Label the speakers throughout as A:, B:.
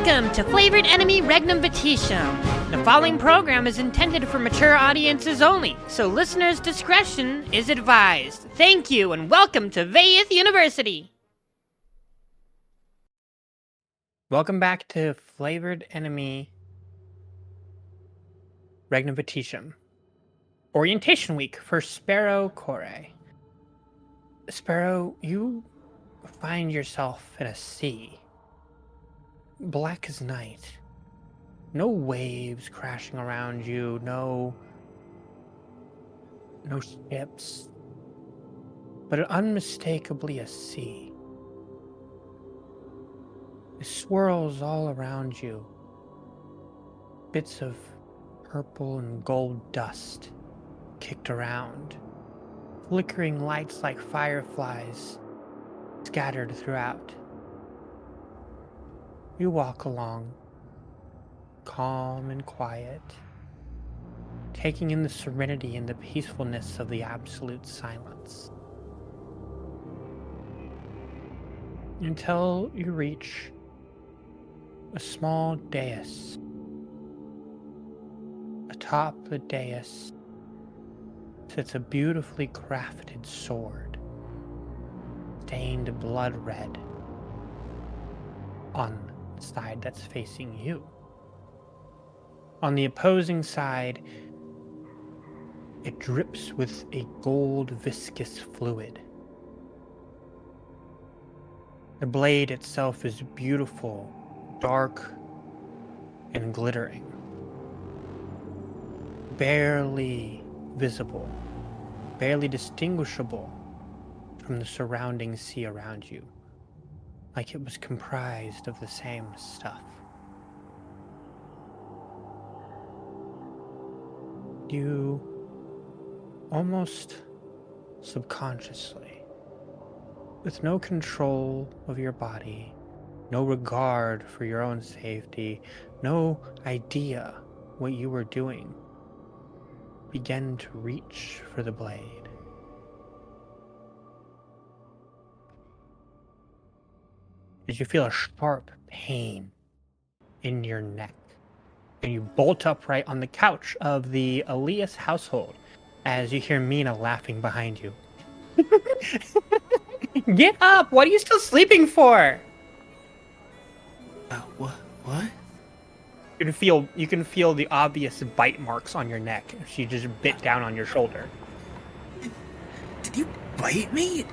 A: Welcome to Flavored Enemy Regnum Viticum. The following program is intended for mature audiences only, so listeners' discretion is advised. Thank you, and welcome to Veith University. Welcome back to Flavored Enemy Regnum Viticum. Orientation Week for Sparrow, Koray. Sparrow, you find yourself in a sea. Black as night. No waves crashing around you, no ships, but unmistakably a sea. It swirls all around you. Bits of purple and gold dust kicked around. Flickering lights like fireflies scattered throughout. You walk along, calm and quiet, taking in the serenity and the peacefulness of the absolute silence. Until you reach a small dais. Atop the dais sits a beautifully crafted sword, stained blood red, on the side that's facing you. On the opposing side, it drips with a gold viscous fluid. The blade itself is beautiful, dark, and glittering. Barely visible, barely distinguishable from the surrounding sea around you, like it was comprised of the same stuff. You, almost subconsciously, with no control of your body, no regard for your own safety, no idea what you were doing, began to reach for the blade. As you feel a sharp pain in your neck, and you bolt upright on the couch of the Elias household as you hear Mina laughing behind you. Get up! What are you still sleeping for?
B: What?
A: You can feel the obvious bite marks on your neck. She just bit down on your shoulder.
B: Did you bite me?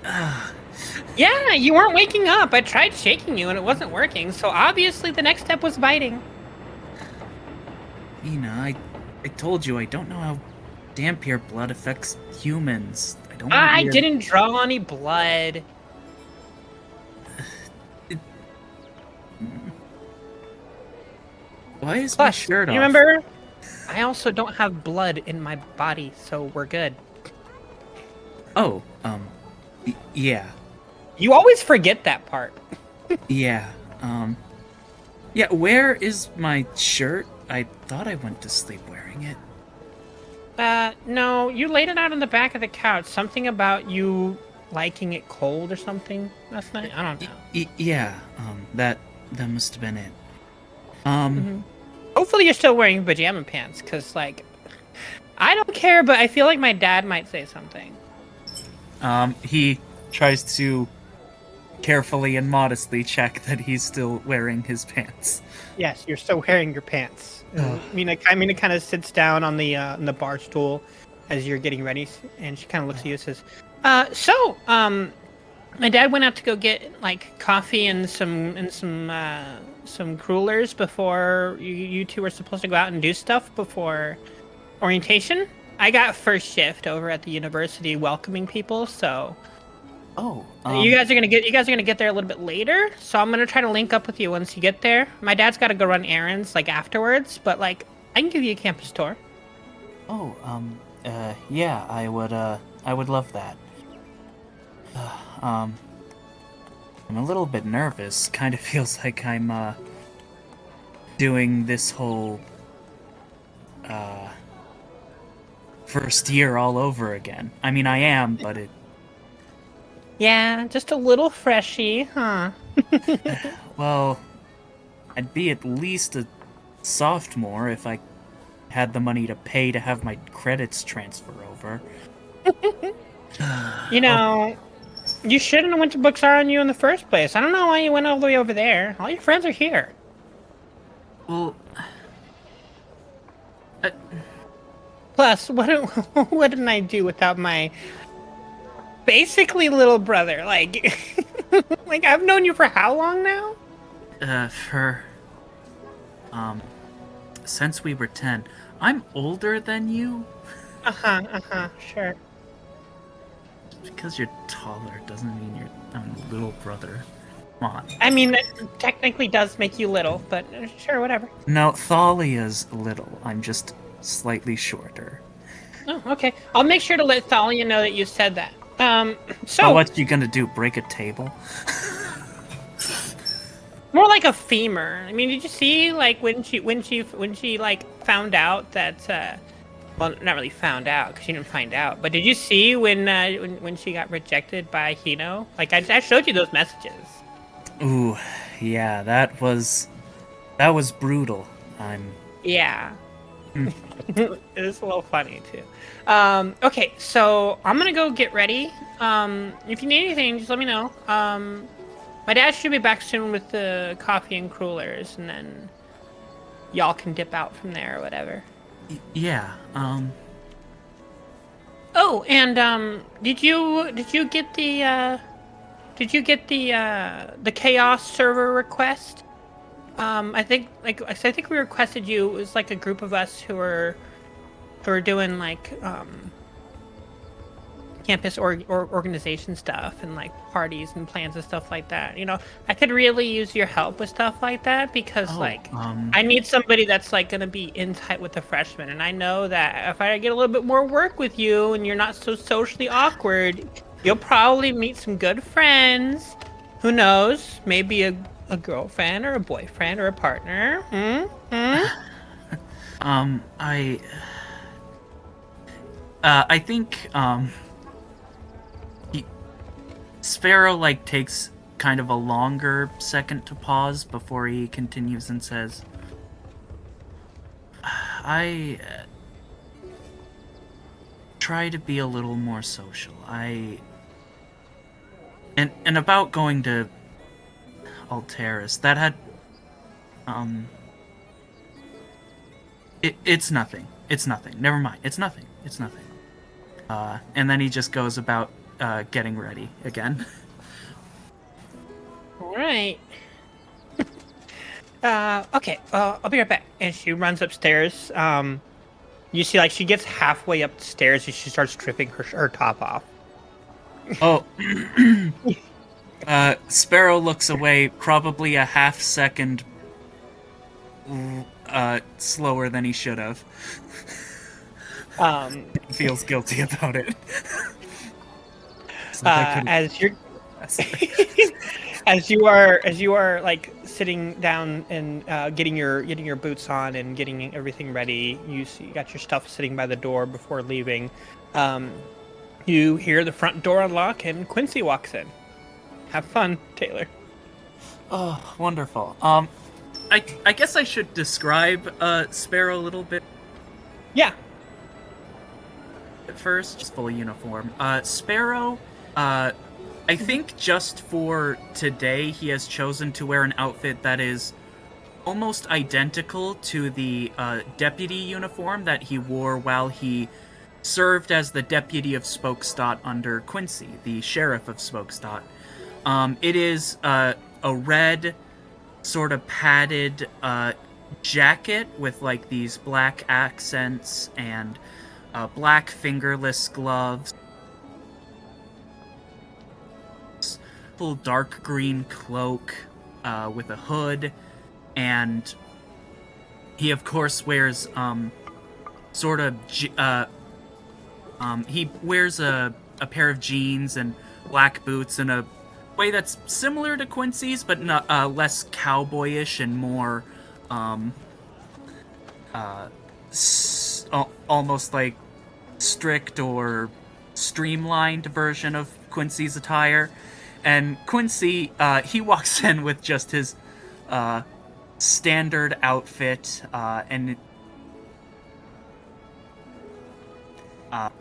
A: Yeah, you weren't waking up. I tried shaking you and it wasn't working, so obviously the next step was biting.
B: I told you I don't know how Dhampir blood affects humans.
A: I didn't draw any blood.
B: Why is my shirt off?
A: You remember? I also don't have blood in my body, so we're good.
B: Oh, yeah.
A: You always forget that part.
B: Yeah, yeah, where is my shirt? I thought I went to sleep wearing it.
A: No, you laid it out on the back of the couch. Something about you liking it cold or something last night? I don't know.
B: Yeah, that must have been it.
A: Hopefully you're still wearing pajama pants, because, like, I don't care, but I feel like my dad might say something.
B: He tries to carefully and modestly check that he's still wearing his pants.
A: Yes, you're still wearing your pants. Mina kind of sits down on the bar stool as you're getting ready, and she kind of looks at you and says, my dad went out to go get, like, coffee and some crullers before you two were supposed to go out and do stuff before orientation. I got first shift over at the university welcoming people, so you guys are gonna get there a little bit later. So I'm gonna try to link up with you once you get there. My dad's got to go run errands like afterwards, but like I can give you a campus tour.
B: Yeah, I would love that. I'm a little bit nervous. Kind of feels like I'm doing this whole first year all over again. I mean, I am, but it
A: Yeah, just a little freshy, huh?
B: Well, I'd be at least a sophomore if I had the money to pay to have my credits transfer over.
A: You know, you shouldn't have went to Books Are on You in the first place. I don't know why you went all the way over there. All your friends are here.
B: Well,
A: Plus, what didn't I do without my basically little brother? Like, like I've known you for how long now?
B: Since we were 10. I'm older than you.
A: Sure.
B: Because you're taller doesn't mean you're a little brother. Come on.
A: I mean, that technically does make you little, but sure, whatever.
B: No, Thalia's little. I'm just slightly shorter.
A: Oh, okay. I'll make sure to let Thalia know that you said that. So
B: what you gonna do? Break a table?
A: more like a femur. I mean, did you see like when she like found out that well, not really found out because she didn't find out, but did you see when she got rejected by Hino? Like I showed you those messages.
B: Ooh, yeah, that was brutal.
A: Yeah. It was a little funny too. Okay, so I'm gonna go get ready. If you need anything, just let me know. My dad should be back soon with the coffee and crullers, and then y'all can dip out from there or whatever.
B: Yeah.
A: Oh, and did you get the the chaos server request? I think we requested you. It was like a group of us who were doing like campus or organization stuff and like parties and plans and stuff like that. You know, I could really use your help with stuff like that because I need somebody that's like gonna be in tight with the freshmen, and I know that if I get a little bit more work with you and you're not so socially awkward, you'll probably meet some good friends. Who knows? Maybe a girlfriend or a boyfriend or a partner.
B: I think Sparrow like takes kind of a longer second to pause before he continues and says, I try to be a little more social. And about going to Alteris, that had it's nothing. It's nothing. Never mind. It's nothing. It's nothing. And then he just goes about getting ready again.
A: All right. Okay. I'll be right back. And she runs upstairs. You see, like she gets halfway up the stairs and she starts stripping her top off.
B: Oh. Sparrow looks away, probably a half second slower than he should have. Feels guilty about it.
A: As you're as you are like sitting down and getting your boots on and getting everything ready, you got your stuff sitting by the door before leaving. You hear the front door unlock and Quincy walks in. Have fun, Taylor.
B: Oh, wonderful. I guess I should describe Sparrow a little bit.
A: Yeah.
B: At first, just full uniform. Sparrow, I think just for today, he has chosen to wear an outfit that is almost identical to the deputy uniform that he wore while he served as the deputy of Spokesdot under Quincy, the sheriff of Spokesdot. It is a red, sort of padded jacket with like these black accents and black fingerless gloves. Full dark green cloak with a hood, and he of course wears he wears a pair of jeans and black boots in a way that's similar to Quincy's, but not less cowboyish and more almost like strict or streamlined version of Quincy's attire. And Quincy, he walks in with just his standard outfit, and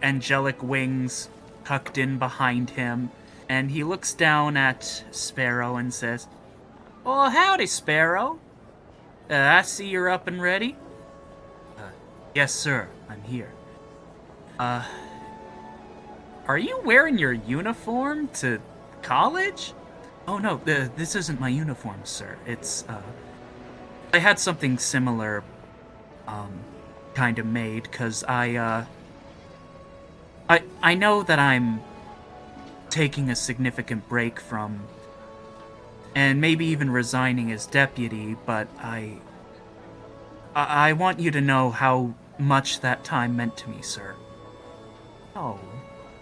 B: angelic wings tucked in behind him, and he looks down at Sparrow and says, "Well, howdy, Sparrow. I see you're up and ready." "Yes, sir, I'm here." Are you wearing your uniform to college?" "Oh, no, this isn't my uniform, sir. It's, I had something similar, kind of made, because I know that I'm taking a significant break from, and maybe even resigning as deputy, but I want you to know how much that time meant to me, sir." "Oh,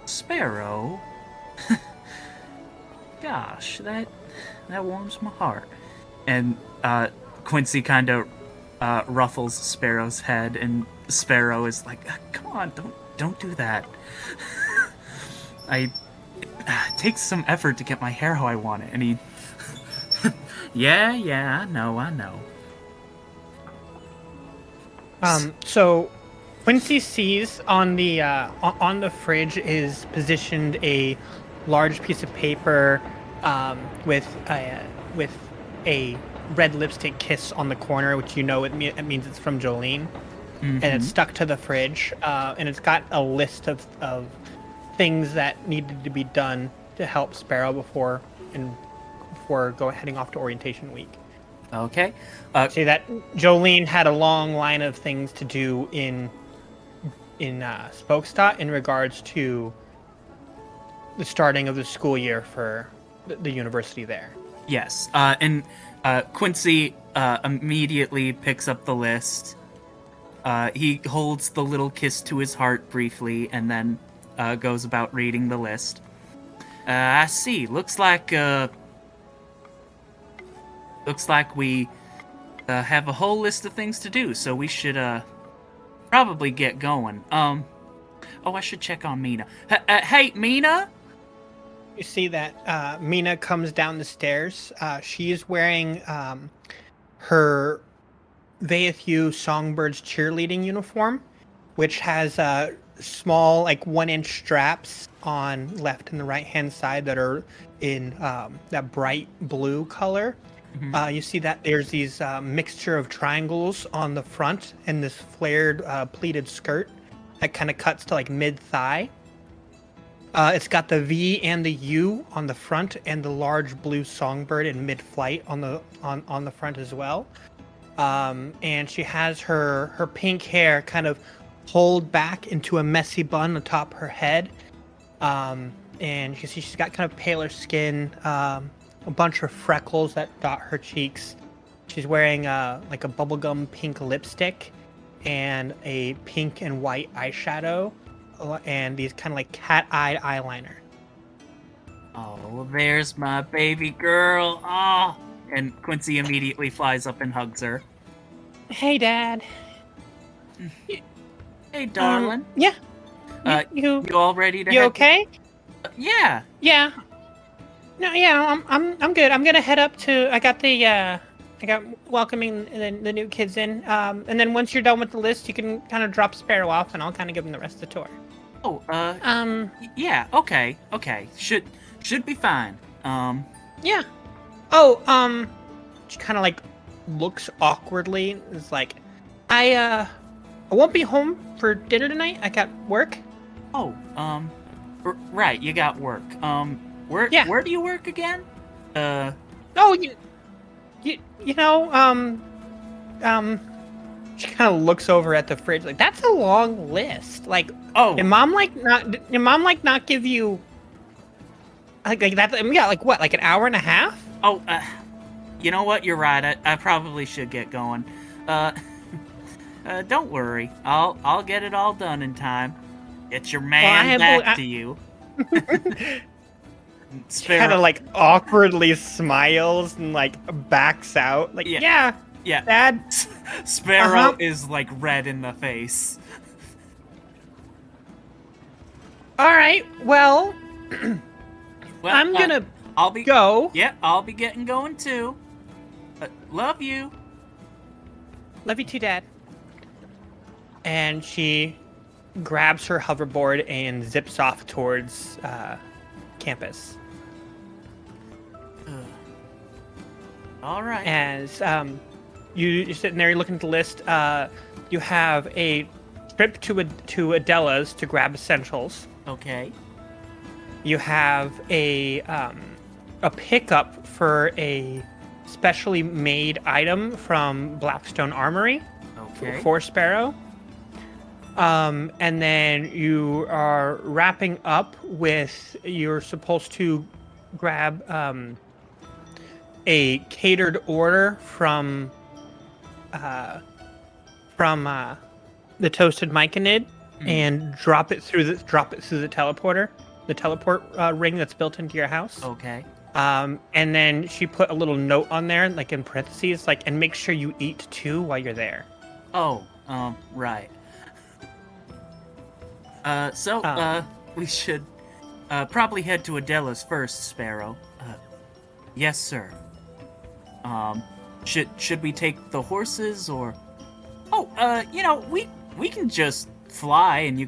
B: Sparrow." "Gosh, that warms my heart." And Quincy kind of ruffles Sparrow's head, and Sparrow is like, "Come on, don't do that." It takes some effort to get my hair how I want it. And he, yeah, I know.
A: So Quincy sees on the fridge is positioned a large piece of paper with a red lipstick kiss on the corner, which it means it's from Jolene, and it's stuck to the fridge, and it's got a list of things that needed to be done to help Sparrow before heading off to orientation week.
B: Okay.
A: See that Jolene had a long line of things to do in Spokesdot in regards to the starting of the school year for the university there.
B: Yes. And Quincy immediately picks up the list. He holds the little kiss to his heart briefly, and then goes about reading the list. I see. Looks like we have a whole list of things to do, so we should probably get going. Oh, I should check on Mina. Hey, Mina?
A: You see that Mina comes down the stairs. She is wearing her VFU Songbirds cheerleading uniform, which has small, 1-inch straps on left and the right-hand side that are in that bright blue color. You see that there's these mixture of triangles on the front and this flared pleated skirt that kind of cuts to mid-thigh. It's got the V and the U on the front and the large blue songbird in mid-flight on the front as well. And she has her pink hair kind of pulled back into a messy bun atop her head. And you can see she's got kind of paler skin, a bunch of freckles that dot her cheeks. She's wearing a bubblegum pink lipstick and a pink and white eyeshadow and these kind of cat-eyed eyeliner.
B: "Oh, there's my baby girl. Oh." And Quincy immediately flies up and hugs her.
A: "Hey, Dad."
B: "Hey, darling."
A: Yeah.
B: You all ready to
A: You
B: head
A: okay?
B: Yeah.
A: Yeah. No, yeah, I'm good. I'm gonna head up to. I got welcoming the new kids in. And then once you're done with the list, you can kind of drop Sparrow off, and I'll kind of give him the rest of the tour.
B: Oh, yeah, okay. Should be fine.
A: Yeah. Oh, she kind of looks awkwardly. It's like, I won't be home for dinner tonight. I got work.
B: Oh, right, you got work. Where do you work again?
A: Oh, she kind of looks over at the fridge that's a long list.
B: Oh,
A: did mom not give you that? Yeah, what, an hour and a half?
B: Oh, you know what? You're right. I probably should get going. Don't worry. I'll get it all done in time. Get your man back to you.
A: She kind of awkwardly smiles and backs out. Yeah, Dad.
B: Sparrow is red in the face.
A: All right. Well, I'm gonna
B: I'll be
A: go.
B: Yeah, I'll be getting going too. Love you.
A: Love you too, Dad. And she grabs her hoverboard and zips off towards campus.
B: All right.
A: As you're sitting there, you're looking at the list. You have a trip to Adela's to grab essentials.
B: Okay.
A: You have a pickup for a specially made item from Blackstone Armory.
B: Okay.
A: For Sparrow. And then you are wrapping up with, you're supposed to grab a catered order from the Toasted Myconid and drop it through the teleporter, the teleport ring that's built into your house.
B: Okay.
A: And then she put a little note on there, like in parentheses, like, and make sure you eat too while you're there.
B: Oh, right. We should probably head to Adela's first, Sparrow. Yes, sir. Should we take the horses or? Oh, we can just fly and you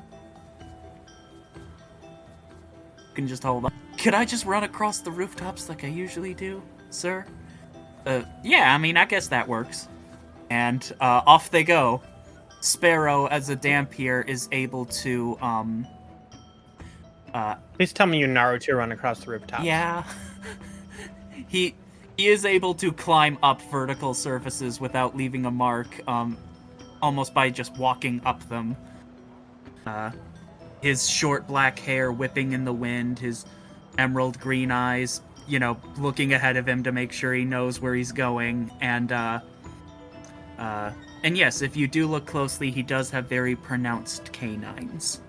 B: can just hold on. Could I just run across the rooftops like I usually do, sir? Yeah, I mean, I guess that works. And off they go. Sparrow, as a Dampier, is able to,
A: Please tell me you Naruto run across the rooftop.
B: Yeah. He is able to climb up vertical surfaces without leaving a mark, almost by just walking up them. His short black hair whipping in the wind, his emerald green eyes, looking ahead of him to make sure he knows where he's going, and yes, if you do look closely, he does have very pronounced canines.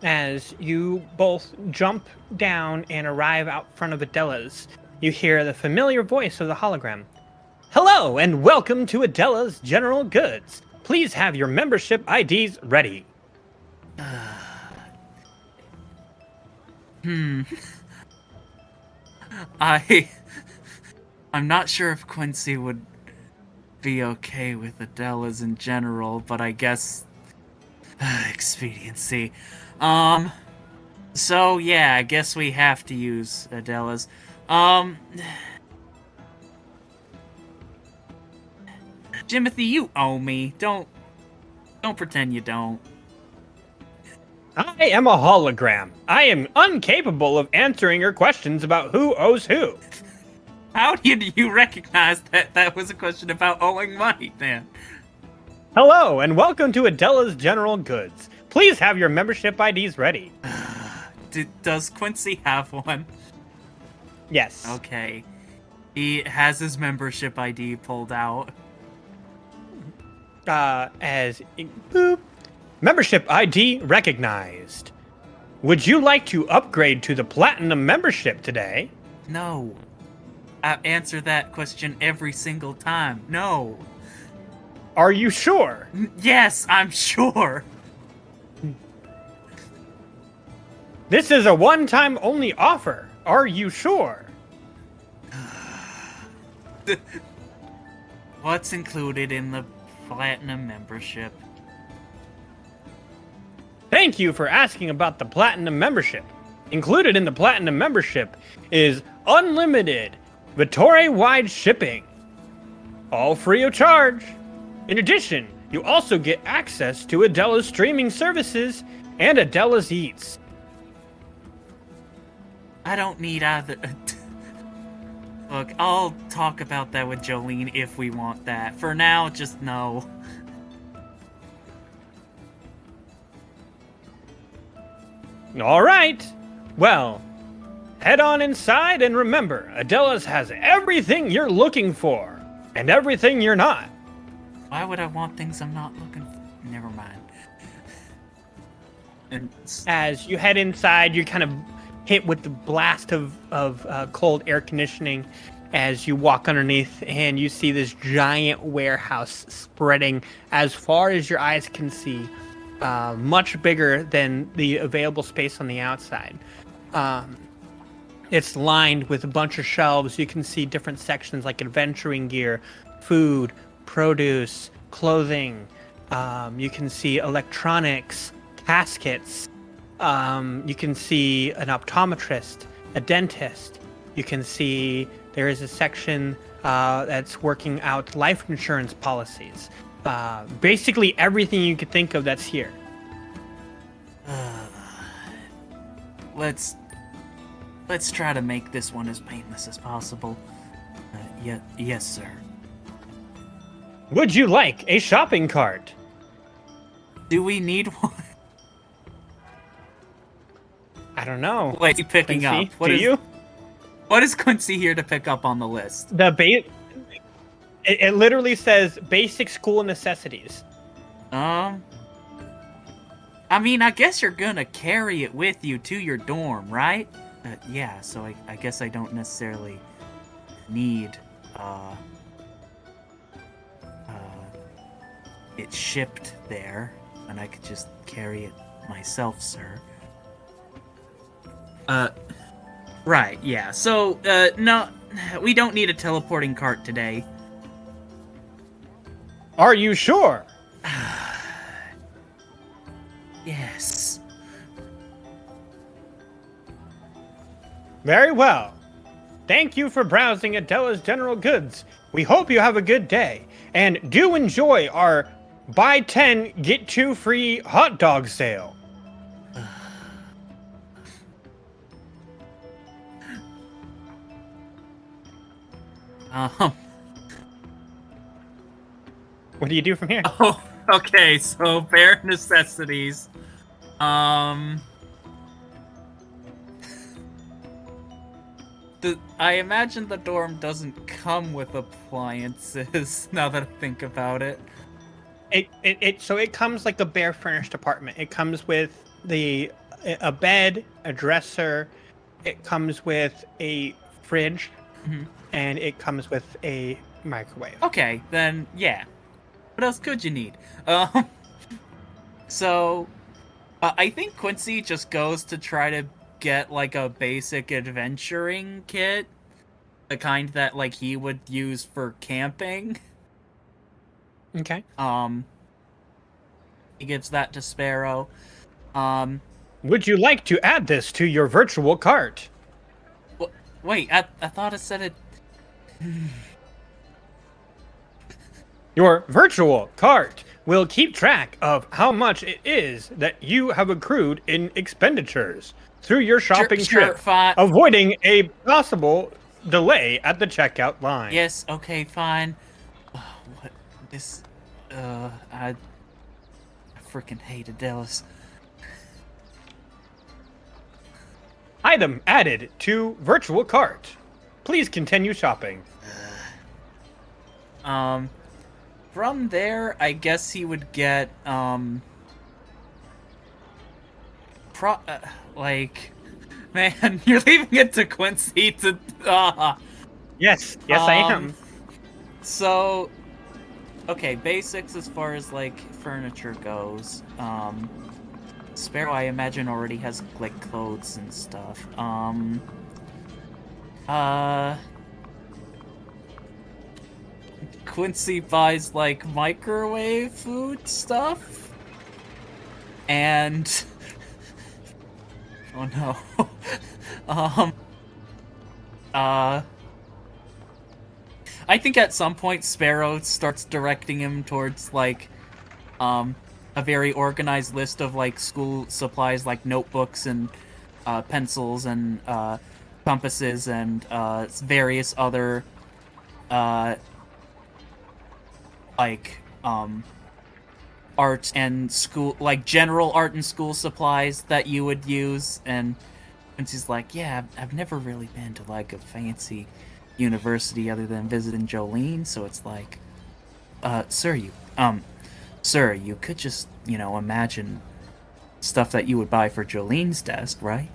A: As you both jump down and arrive out front of Adela's, you hear the familiar voice of the hologram. Hello, and welcome to Adela's General Goods. Please have your membership IDs ready.
B: I'm not sure if Quincy would be okay with Adela's in general, but I guess expediency. So yeah, I guess we have to use Adela's. Jimothy, you owe me. Don't pretend you don't.
A: I am a hologram. I am incapable of answering your questions about who owes who.
B: How did you recognize that was a question about owing money, then?
A: Hello, and welcome to Adela's General Goods. Please have your membership IDs ready.
B: Does Quincy have one?
A: Yes.
B: Okay. He has his membership ID pulled out.
A: Boop. Membership ID recognized. Would you like to upgrade to the Platinum membership today?
B: No. I answer that question every single time. No.
A: Are you sure?
B: Yes, I'm sure.
A: This is a one-time only offer. Are you sure?
B: What's included in the Platinum membership?
A: Thank you for asking about the Platinum membership. Included in the Platinum membership is unlimited Vittori-wide shipping, all free of charge. In addition, you also get access to Adela's streaming services and Adela's Eats.
B: I don't need either. Look, I'll talk about that with Jolene if we want that. For now, just no.
A: All right. Well, head on inside and remember, Adela's has everything you're looking for and everything you're not.
B: Why would I want things I'm not looking for? Never mind. And
A: as you head inside, you're kind of hit with the blast of cold air conditioning as you walk underneath, and you see this giant warehouse spreading as far as your eyes can see, much bigger than the available space on the outside. It's lined with a bunch of shelves. You can see different sections like adventuring gear, food, produce, clothing. You can see electronics, caskets. You can see an optometrist, a dentist. You can see there is a section that's working out life insurance policies. Basically everything you could think of that's here.
B: Let's try to make this one as painless as possible. Yes, sir.
A: Would you like a shopping cart?
B: Do we need one?
A: I don't know.
B: Wait, picking
A: Quincy,
B: up. What is Quincy here to pick up on the list?
A: It literally says basic school necessities.
B: I mean, I guess you're gonna carry it with you to your dorm, right? Yeah, so I guess I don't necessarily need, it shipped there, and I could just carry it myself, sir. Right, yeah, so, no, we don't need a teleporting cart today.
A: Are you sure?
B: Yes.
A: Very well. Thank you for browsing Adela's General Goods. We hope you have a good day, and do enjoy our buy 10, get 2 free hot dog sale. What do you do from here?
B: Oh, okay, so bare necessities. I imagine the dorm doesn't come with appliances, now that I think about it.
A: So it comes like a bare furnished apartment. It comes with a bed, a dresser, it comes with a fridge, and it comes with a microwave.
B: Okay, then yeah. What else could you need? So I think Quincy just goes to try to get like a basic adventuring kit, the kind that like he would use for camping.
A: Okay.
B: He gives that to Sparrow.
A: Would you like to add this to your virtual cart?
B: Wait, I thought it said it.
A: Your virtual cart will keep track of how much it is that you have accrued in expenditures through your shopping trip,
B: fine.
A: avoiding a possible delay at the checkout line.
B: Yes, okay, fine. What this? I freaking hate Adela's.
A: Item added to virtual cart. Please continue shopping.
B: From there, I guess he would get, like, man, you're leaving it to Quincy to,
A: Yes, I am.
B: So, okay, basics as far as, like, furniture goes. Sparrow, I imagine, already has, like, clothes and stuff. Quincy buys, like, microwave food stuff. And... oh, no. I think at some point Sparrow starts directing him towards, like, a very organized list of, like, school supplies, like notebooks and pencils and compasses and various other like art and school, like general art and school supplies that you would use. And she's like, yeah, I've never really been to like a fancy university other than visiting Jolene, so it's like, sir, you could just, you know, imagine stuff that you would buy for Jolene's desk, right?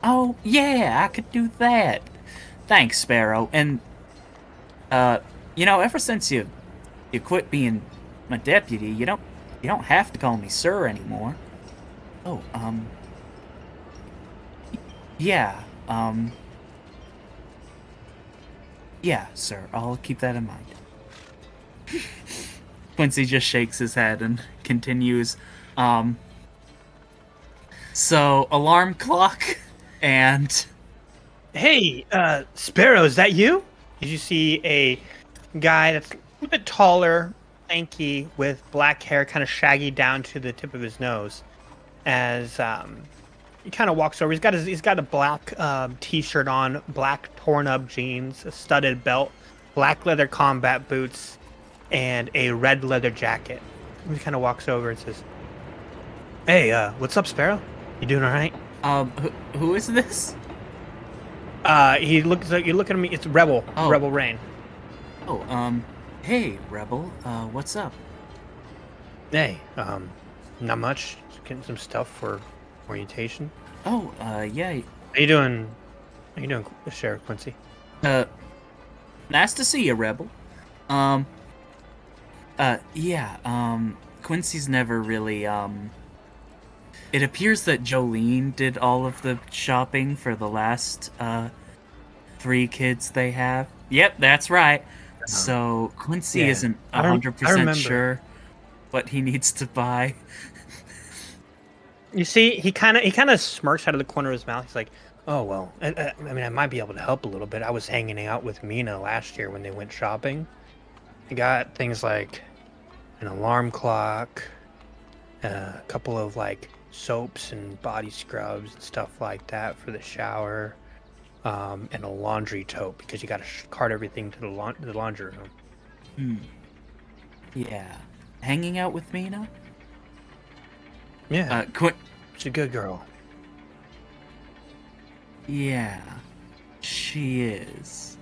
B: Oh, yeah, I could do that. Thanks, Sparrow. And, you know, ever since you quit being my deputy, you don't have to call me sir anymore. Oh, yeah, yeah, sir, I'll keep that in mind. Quincy just shakes his head and continues. So, alarm clock and...
A: Hey, Sparrow, is that you? Did you see a guy that's a little bit taller, lanky, with black hair, kind of shaggy down to the tip of his nose? As he kind of walks over, he's got a black t-shirt on, black torn up jeans, a studded belt, black leather combat boots, and a red leather jacket. He kind of walks over and says, "Hey, what's up, Sparrow? You doing all right?"
B: Who is this?
A: He looks like you look at me. It's Rebel,
B: Oh.
A: Rebel Rain.
B: Oh, hey, Rebel, what's up?
A: Hey, not much. Just getting some stuff for orientation.
B: Oh, yeah,
A: How you doing? How you doing, Sheriff Quincy?
B: nice to see you, Rebel. Yeah, Quincy's never really, it appears that Jolene did all of the shopping for the last, 3 kids they have. Yep, that's right. So, Quincy
A: Yeah,
B: isn't
A: I
B: 100%
A: remember.
B: sure what he needs to buy.
A: You see, he kind of smirks out of the corner of his mouth. He's like, "Oh well, I mean, I might be able to help a little bit. I was hanging out with Mina last year when they went shopping. I got things like an alarm clock, a couple of like soaps and body scrubs and stuff like that for the shower, and a laundry tote because you got to cart everything to the laundry room."
B: Yeah. Hanging out with Mina?
A: Yeah,
B: Quin...
A: she's a good girl.
B: Yeah, she is.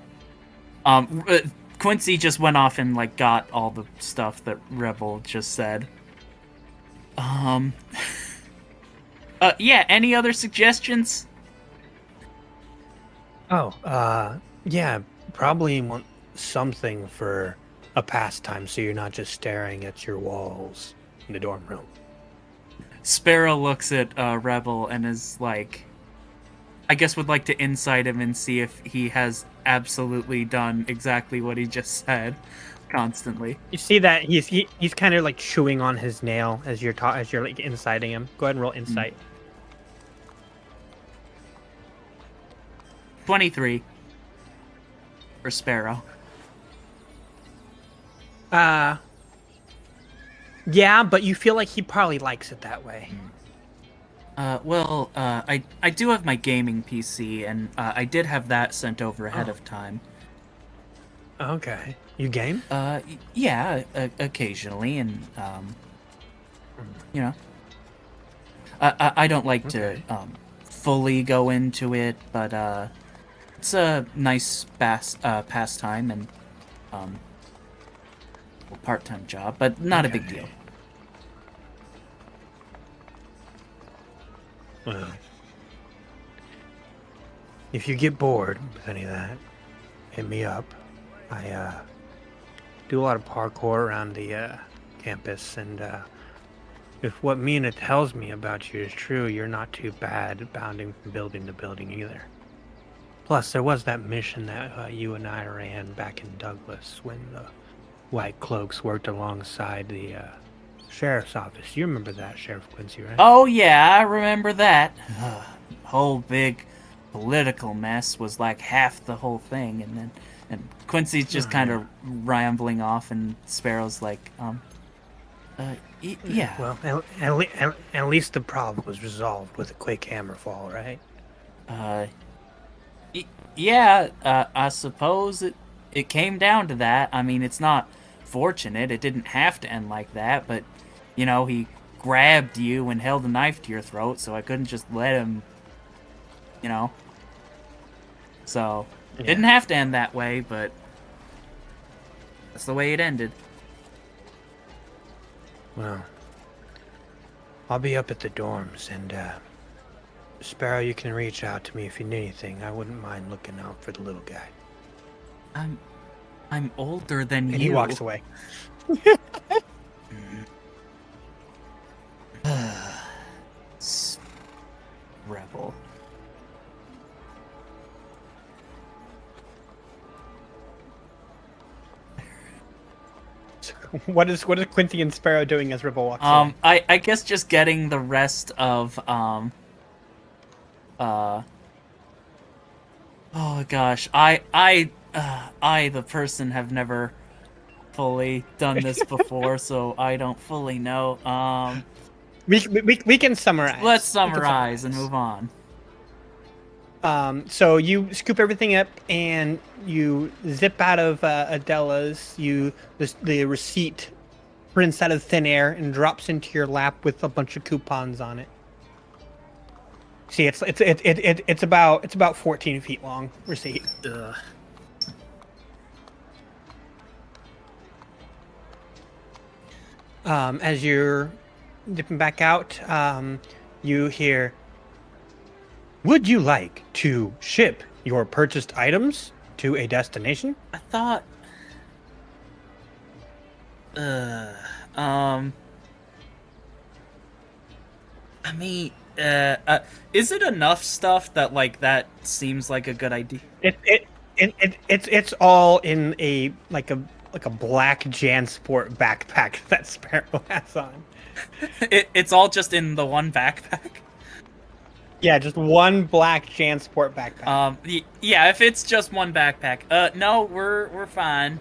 B: Quincy just went off and, like, got all the stuff that Rebel just said. Yeah, any other suggestions?
A: Oh, yeah, probably want something for a pastime so you're not just staring at your walls in the dorm room.
B: Sparrow looks at Rebel and is like, I guess would like to insight him and see if he has absolutely done exactly what he just said constantly.
A: You see that he's kind of like chewing on his nail as you're like inciting him. Go ahead and roll insight.
B: 23 for Sparrow.
A: Yeah, but you feel like he probably likes it that way.
B: Well, I do have my gaming PC, and I did have that sent over ahead of time.
A: Okay. You game?
B: Yeah, occasionally, and you know, I don't like to fully go into it, but it's a nice pastime and part-time job, but not a big deal.
A: Well, if you get bored with any of that, hit me up. I do a lot of parkour around the campus, and if what Mina tells me about you is true, you're not too bad at bounding from building to building either. Plus, there was that mission that you and I ran back in Douglas when the White Cloaks worked alongside the sheriff's office. You remember that, Sheriff Quincy, right?
B: Oh yeah, I remember that. Whole big political mess was like half the whole thing, and Quincy's just kind of rambling off, and Sparrow's like, yeah.
A: Well, at least the problem was resolved with a quick hammer fall, right?
B: Yeah, I suppose it came down to that. I mean, it's not fortunate. It didn't have to end like that, but, you know, he grabbed you and held a knife to your throat, so I couldn't just let him, you know. So, it didn't have to end that way, but that's the way it ended.
A: Well, I'll be up at the dorms, and Sparrow, you can reach out to me if you need anything. I wouldn't mind looking out for the little guy.
B: I'm older than you.
A: And he walks away.
B: Rebel.
A: What is Quincy and Sparrow doing as Ribble walks away?
B: I guess just getting the rest of oh gosh, I the person have never fully done this before, so I don't fully know.
A: We can summarize.
B: Let's summarize and move on.
A: So you scoop everything up and you zip out of Adela's. The receipt prints out of thin air and drops into your lap with a bunch of coupons on it. See, it's about 14 feet long receipt.
B: Ugh.
A: As you're dipping back out, you hear, "Would you like to ship your purchased items to a destination?"
B: I thought. I mean, is it enough stuff that like that seems like a good idea?
A: It's all in a black JanSport backpack that Sparrow has on.
B: It's all just in the one backpack.
A: Yeah, just one black JanSport backpack.
B: Yeah, if it's just one backpack. No, we're fine.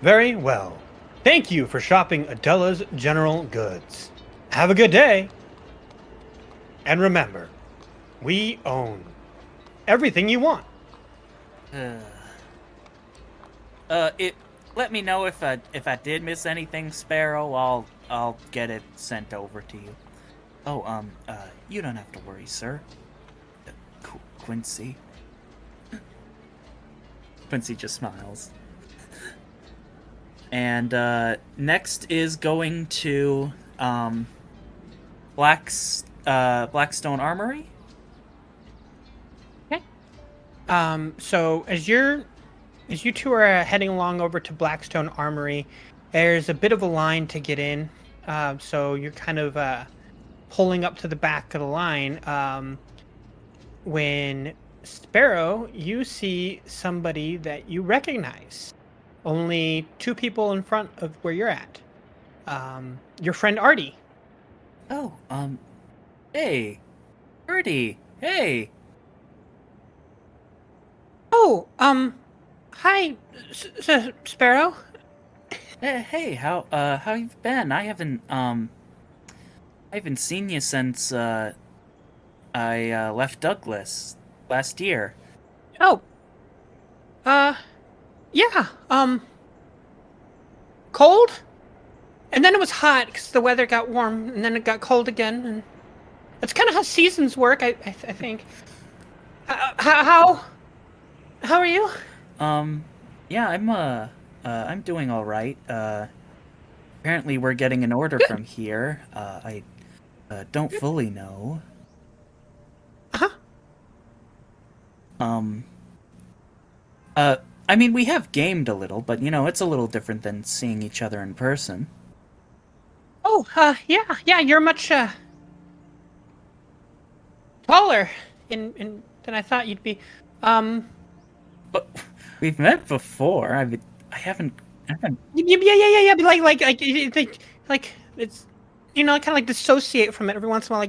A: Very well. Thank you for shopping Adela's General Goods. Have a good day. And remember, we own everything you want.
B: Let me know if I did miss anything, Sparrow. I'll get it sent over to you. Oh, you don't have to worry, sir. Quincy. Quincy just smiles. And next is going to Blackstone Armory.
A: Okay. So as you two are heading along over to Blackstone Armory, there's a bit of a line to get in. So you're kind of pulling up to the back of the line. When Sparrow, you see somebody that you recognize. Only two people in front of where you're at. Your friend Artie.
B: Oh, hey, Artie, hey.
A: Oh, hi, Sparrow.
B: Hey, how you've been? I haven't seen you since I left Douglas last year.
A: Oh. Yeah, cold? And then it was hot because the weather got warm, and then it got cold again, and that's kind of how seasons work, I think. How are you?
B: Yeah, I'm doing all right. Apparently we're getting an order from here. I don't fully know.
A: Uh-huh.
B: I mean, we have gamed a little, but, you know, it's a little different than seeing each other in person.
A: Oh, yeah, you're much, taller than I thought you'd be.
B: But we've met before. I haven't...
A: Yeah, but like, it's, kind of like dissociate from it every once in a while,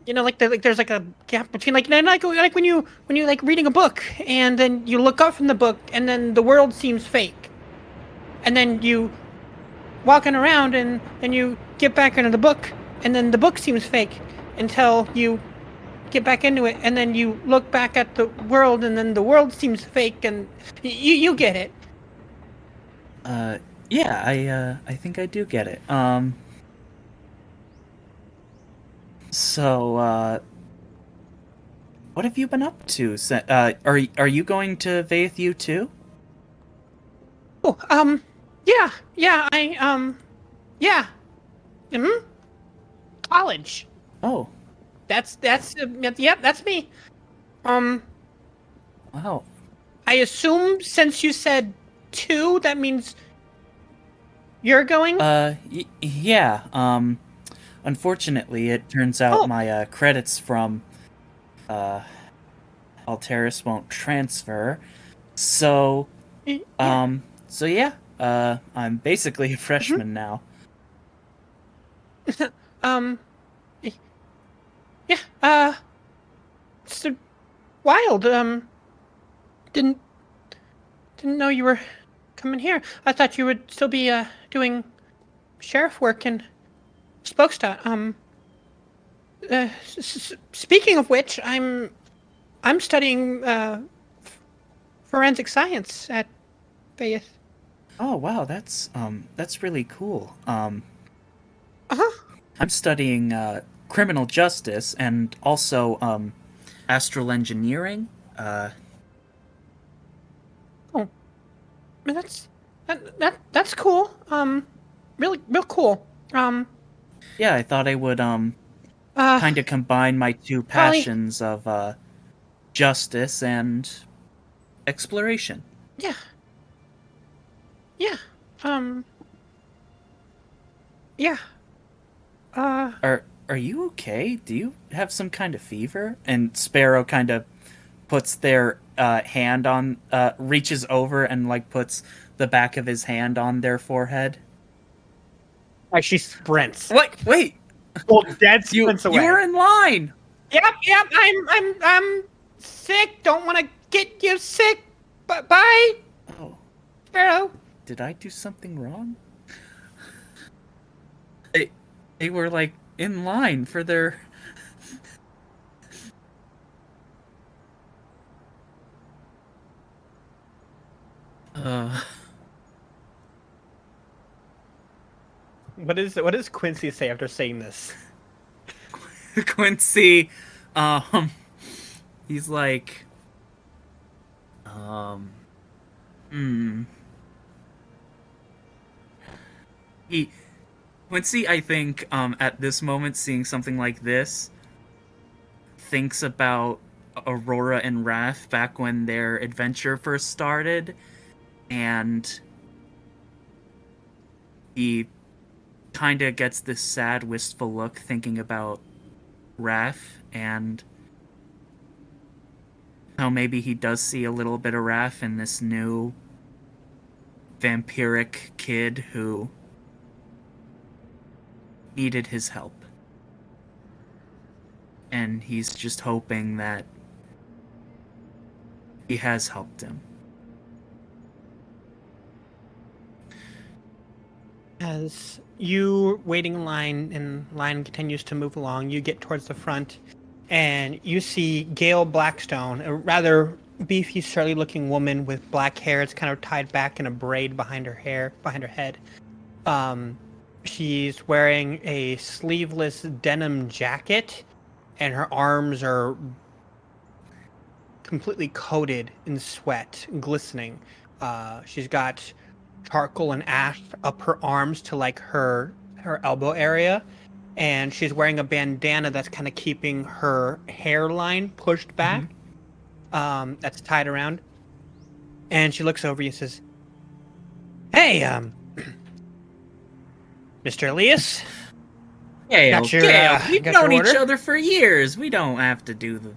A: there's like a gap between like when you like reading a book and then you look up from the book and then the world seems fake, and then you walking around and then you get back into the book and then the book seems fake until you get back into it and then you look back at the world and then the world seems fake, and you get it.
B: Yeah, I think I do get it. So, what have you been up to? Are you going to Vaithyu too?
A: Oh, yeah, yeah. College.
B: Oh,
A: Yep, that's me.
B: wow.
A: I assume since you said 2, that means you're going?
B: Yeah, unfortunately, it turns out my credits from Alteris won't transfer, so
A: Yeah.
B: So yeah, I'm basically a
A: Mhm.
B: freshman now.
A: um. y- Yeah. It's wild. Didn't didn't know you were coming here. I thought you would still be doing sheriff work in Spokesdot. Speaking of which, I'm studying forensic science at Fayette.
B: Oh wow, that's really cool.
A: Uh huh.
B: I'm studying criminal justice and also astral engineering. Uh,
A: Oh, man, that's cool. Really real cool.
B: yeah, I thought I would
A: Uh,
B: kind of combine my two
A: probably
B: passions of justice and exploration.
A: yeah, yeah. Um, yeah. Uh,
B: Are you okay? Do you have some kind of fever? And Sparrow kind of puts their hand on reaches over and like puts the back of his hand on their forehead.
A: like she sprints.
B: Wait,
A: Well, dead
B: you
A: sprints
B: you
A: away.
B: were in line.
A: Yep. I'm sick. Don't want to get you sick. But bye,
B: Oh,
A: Sparrow.
B: did I do something wrong? They they were like in line for their uh
A: What does Quincy say after saying this?
B: Quincy um he's like um hmm he Quincy, I think, at this moment, seeing something like this, thinks about Aurora and Raph back when their adventure first started, and he kind of gets this sad, wistful look thinking about Raph and how maybe he does see a little bit of Raph in this new vampiric kid who needed his help. And he's just hoping that he has helped him.
A: As you waiting in line and line continues to move along, you get towards the front and you see Gail Blackstone, a rather beefy, surly looking woman with black hair. It's kind of tied back in a braid behind her head. Um, she's wearing a sleeveless denim jacket and her arms are completely coated in sweat, glistening. She's got charcoal and ash up her arms to like her elbow area, and she's wearing a bandana that's kind of keeping her hairline pushed
B: Mm-hmm.
A: back. That's tied around, and she looks over you and says, "Hey, Mr. Elias,
B: Gail, we've
A: got your
B: known each
A: order."
B: other for years. We don't have to do the.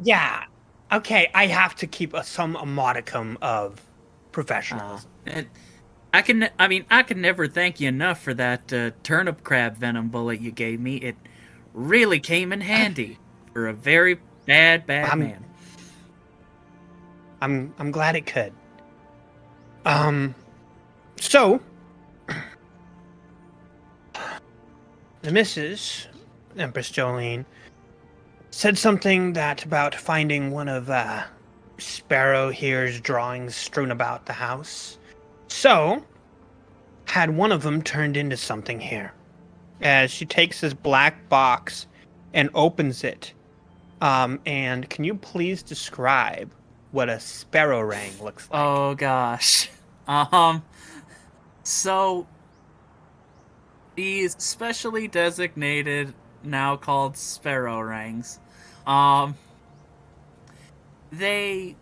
A: Yeah. Okay, I have to keep a modicum of
B: Uh,
A: professionalism.
B: it, I can never thank you enough for that turnip crab venom bullet you gave me. It really came in handy for a very bad
A: I'm
B: man.
A: I'm glad it could. Um, so the Mrs. Empress Jolene said something that about finding one of Sparrow here's drawings strewn about the house. So had one of them turned into something here. As she takes this black box and opens it. And can you please describe what a sparrow rang looks like?
B: Oh gosh. Um. So these specially designated, now called Sparrow rangs, um, they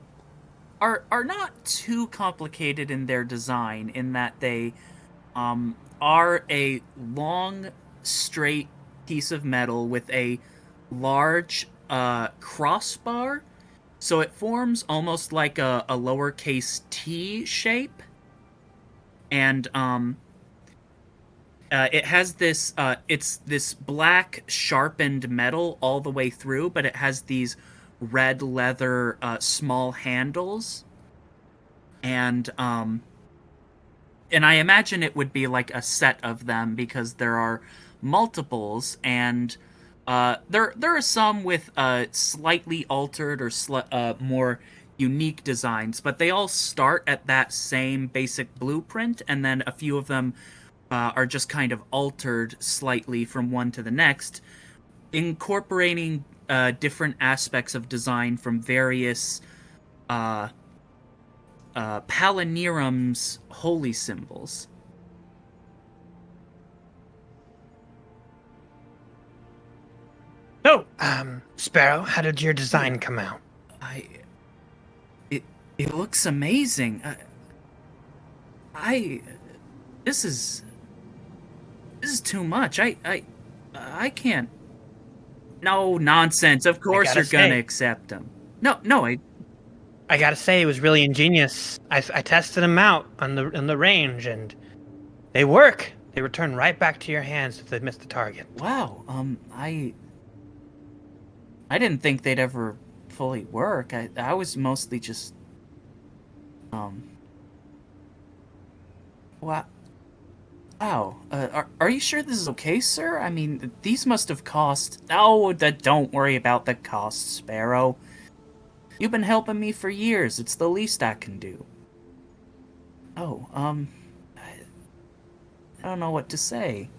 B: are not too complicated in their design in that they are a long straight piece of metal with a large crossbar So it forms almost like a lowercase t shape, and it has this. It's this black sharpened metal all the way through, but it has these red leather small handles, and I imagine it would be like a set of them because there are multiples, and there are some with slightly altered or more unique designs, but they all start at that same basic blueprint, and then a few of them are just kind of altered slightly from one to the next, incorporating different aspects of design from various Palinirum's holy symbols.
A: So, Sparrow, how did your design come out?
B: It looks amazing. This is too much. I can't. No nonsense. Of course you're gonna accept them. No,
A: I gotta say, it was really ingenious. I tested them out on the range, and they work. They return right back to your hands if they miss the target.
B: Wow. I didn't think they'd ever fully work. I was mostly just Wow. Wow. Are you sure this is okay, sir? I mean, these must have cost. Oh, don't worry about the cost, Sparrow. You've been helping me for years. It's the least I can do. Oh, I don't know what to say.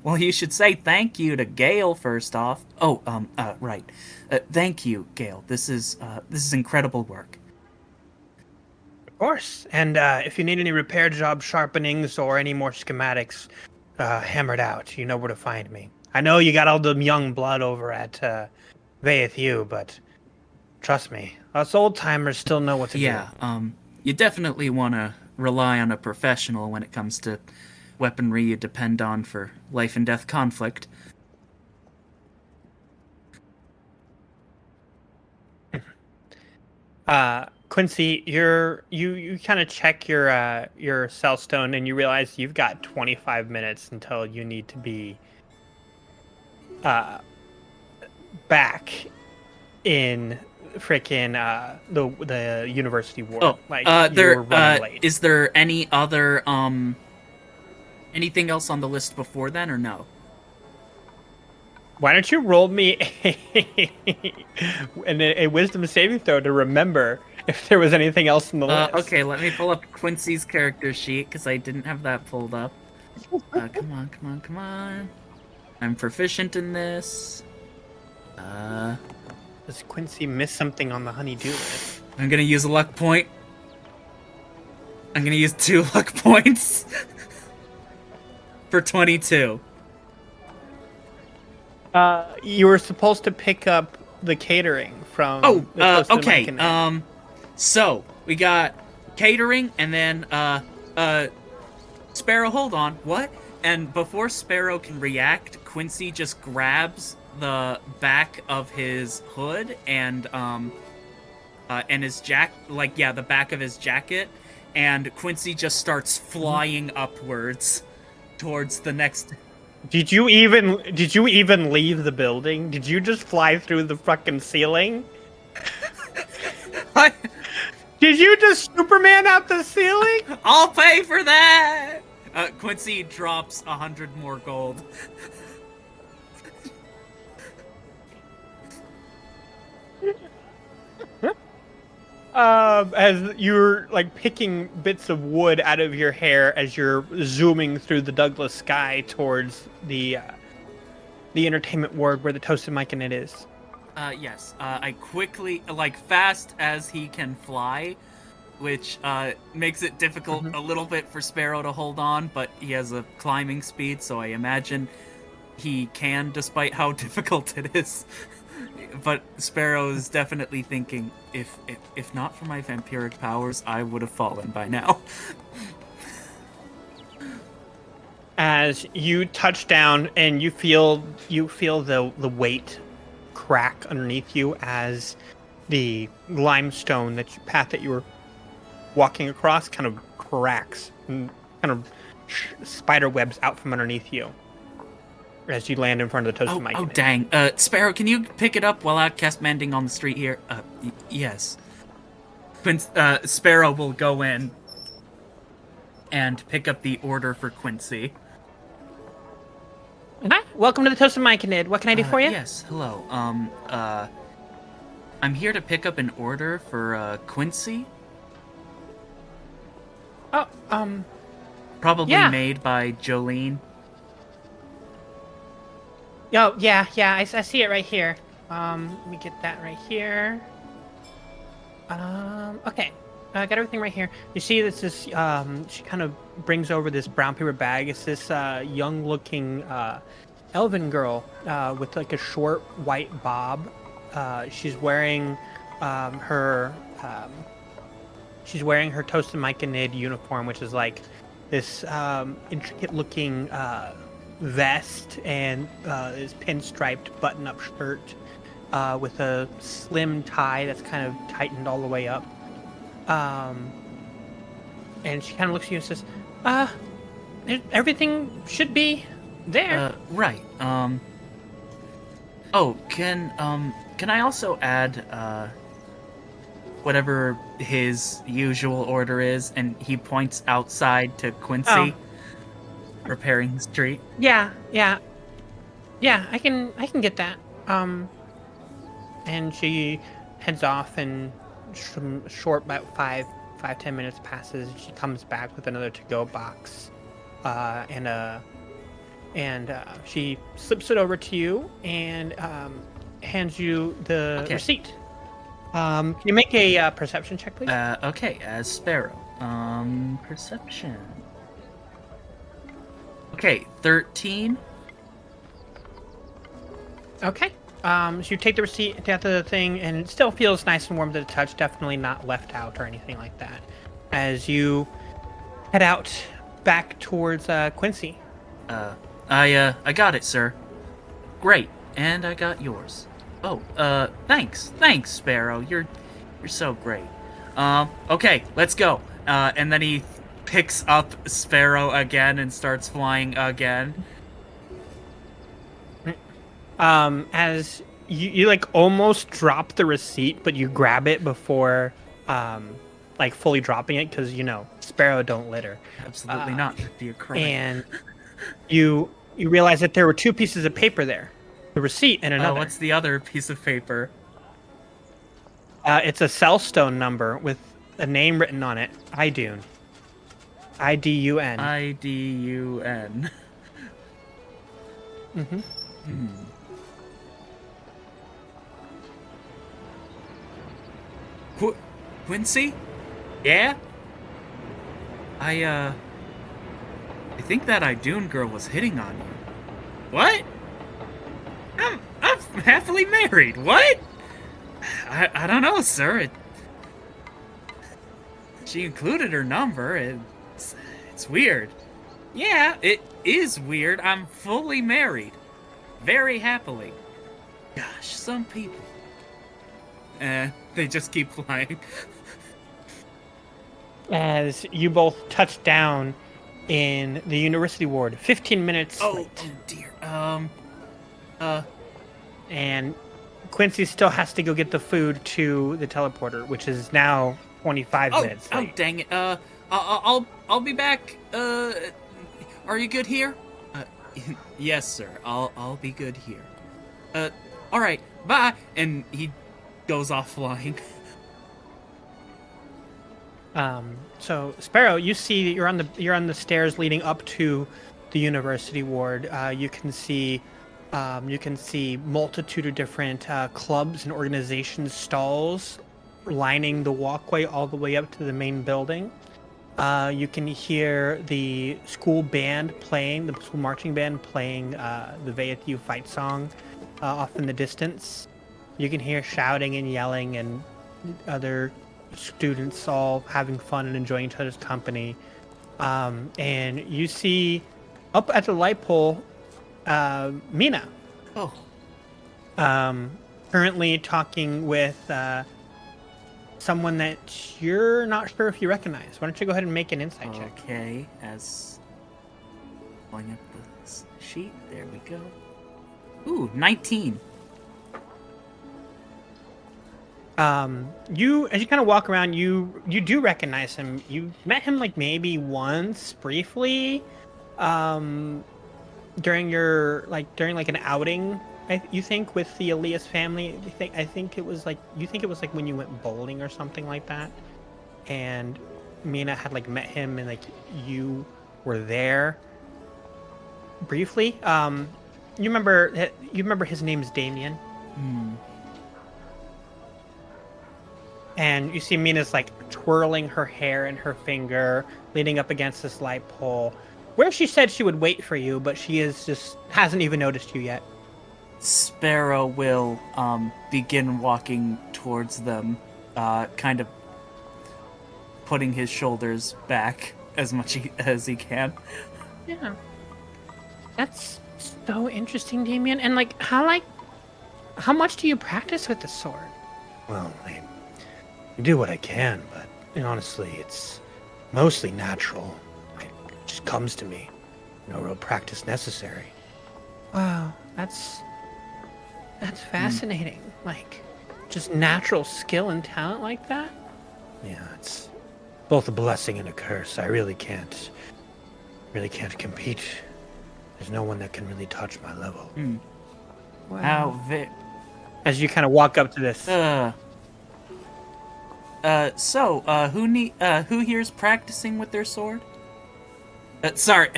B: Well, you should say thank you to Gale first off. Oh, right. Thank you, Gale. This is incredible work.
A: Of course. And if you need any repair job sharpenings or any more schematics hammered out, you know where to find me. I know you got all the young blood over at Vaethu, but trust me, us old-timers still know what to do.
B: Yeah, you definitely want to rely on a professional when it comes to weaponry you depend on for life and death conflict.
A: Quincy, you kind of check your cell stone and you realize you've got 25 minutes until you need to be back in frickin' the university ward.
B: Oh,
A: like you're running late.
B: Is there any other anything else on the list before then, or no?
A: Why don't you roll me a wisdom saving throw to remember if there was anything else in the list?
B: Okay, let me pull up Quincy's character sheet because I didn't have that pulled up. Come on. I'm proficient in this.
A: Does Quincy miss something on the honey-do list?
B: I'm gonna use a luck point. I'm gonna use 2 luck points for 22.
A: You were supposed to pick up the catering from.
B: Okay. So we got catering, and then Sparrow. Hold on, what? And before Sparrow can react, Quincy just grabs the back of his hood and his the back of his jacket, and Quincy just starts flying upwards towards the next.
A: Did you even leave the building? Did you just fly through the fucking ceiling? Did you just Superman out the ceiling?
B: I'll pay for that. Quincy drops 100 more gold.
A: As you're like picking bits of wood out of your hair as you're zooming through the Douglas sky towards the entertainment ward where the Toasted Mike and it is.
B: Yes. I quickly, fast as he can fly, which makes it difficult a little bit for Sparrow to hold on, but he has a climbing speed, so I imagine he can, despite how difficult it is. But Sparrow is definitely thinking, if not for my vampiric powers, I would have fallen by now.
A: As you touch down and you feel the weight crack underneath you as the limestone path that you were walking across kind of cracks and kind of spider webs out from underneath you as you land in front of the toasted mic.
B: Oh, dang. Sparrow, can you pick it up while I cast Mending on the street here? Yes. Sparrow will go in and pick up the order for Quincy.
A: Hi, welcome to the Toasted Myconid. What can I do for you?
B: Yes, hello. I'm here to pick up an order for, Quincy.
A: Oh,
B: Probably
A: yeah.
B: made by Jolene.
A: Oh, yeah, I see it right here. Let me get that right here. Okay. I got everything right here. You see this is, she kind of brings over this brown paper bag. It's this, young-looking, elven girl, with, like, a short white bob. She's wearing, her Toasted Myconid uniform, which is, like, this, intricate-looking, vest and, this pinstriped button-up shirt, with a slim tie that's kind of tightened all the way up. And she kind of looks at you and says, everything should be there.
B: Right. Oh, can I also add, whatever his usual order is? And he points outside to Quincy, repairing the street.
A: Yeah, I can get that. And she heads off, and short about 5-10 minutes passes. She comes back with another to-go box, and she slips it over to you and hands you the receipt. Can you make a perception check, please?
B: Okay, as Sparrow. Perception. Okay, 13.
A: Okay. So you take the receipt out the thing, and it still feels nice and warm to the touch. Definitely not left out or anything like that. As you head out back towards Quincy.
B: I got it, sir. Great, and I got yours. Oh, thanks, Sparrow. You're so great. Okay, let's go. And then he picks up Sparrow again and starts flying again.
A: As you like almost drop the receipt, but you grab it before like fully dropping it, because Sparrow don't litter.
B: Absolutely not, dear Koray.
A: And you realize that there were two pieces of paper there, the receipt and another.
B: What's the other piece of paper?
A: It's a cellstone number with a name written on it. Idun. I-D-U-N.
B: I-D-U-N.
A: Mm-hmm.
B: Quincy? Yeah? I think that Idun girl was hitting on you. What? I'm happily married. What? I don't know, sir. She included her number. It's weird. Yeah, it is weird. I'm fully married. Very happily. Gosh, some people. They just keep flying.
A: As you both touch down in the university ward, 15 minutes late.
B: Oh dear.
A: And Quincy still has to go get the food to the teleporter, which is now 25 minutes late.
B: Oh dang it. I'll be back. Are you good here? Yes, sir. I'll be good here. All right. Bye. And he goes off flying.
A: So Sparrow, you see that you're on the stairs leading up to the university ward. You can see multitude of different clubs and organizations stalls lining the walkway all the way up to the main building. You can hear the school band playing, the school marching band playing the Veithu fight song off in the distance. You can hear shouting and yelling and other students all having fun and enjoying each other's company. And you see up at the light pole, Mina.
B: Oh.
A: currently talking with someone that you're not sure if you recognize. Why don't you go ahead and make an insight check?
B: Okay, as pulling up the sheet. There we go. Ooh, 19.
A: You as you kind of walk around, you do recognize him. You met him like maybe once briefly, during during an outing. You think with the Elias family. I think it was like when you went bowling or something like that, and Mina had like met him and like you were there briefly. You remember his name is Damien. And you see Mina's like twirling her hair in her finger, leaning up against this light pole, where she said she would wait for you, but she hasn't even noticed you yet.
B: Sparrow will begin walking towards them, kind of putting his shoulders back as much as he can.
A: Yeah, that's so interesting, Damien. And how much do you practice with the sword?
C: Well, I do what I can, but honestly, it's mostly natural. It just comes to me. No real practice necessary.
A: Wow, that's fascinating. Like, just natural skill and talent like that?
C: Yeah, it's both a blessing and a curse. I really can't compete. There's no one that can really touch my level.
A: Wow.
B: How
A: As you kind of walk up to this.
B: who here's practicing with their sword? Sorry.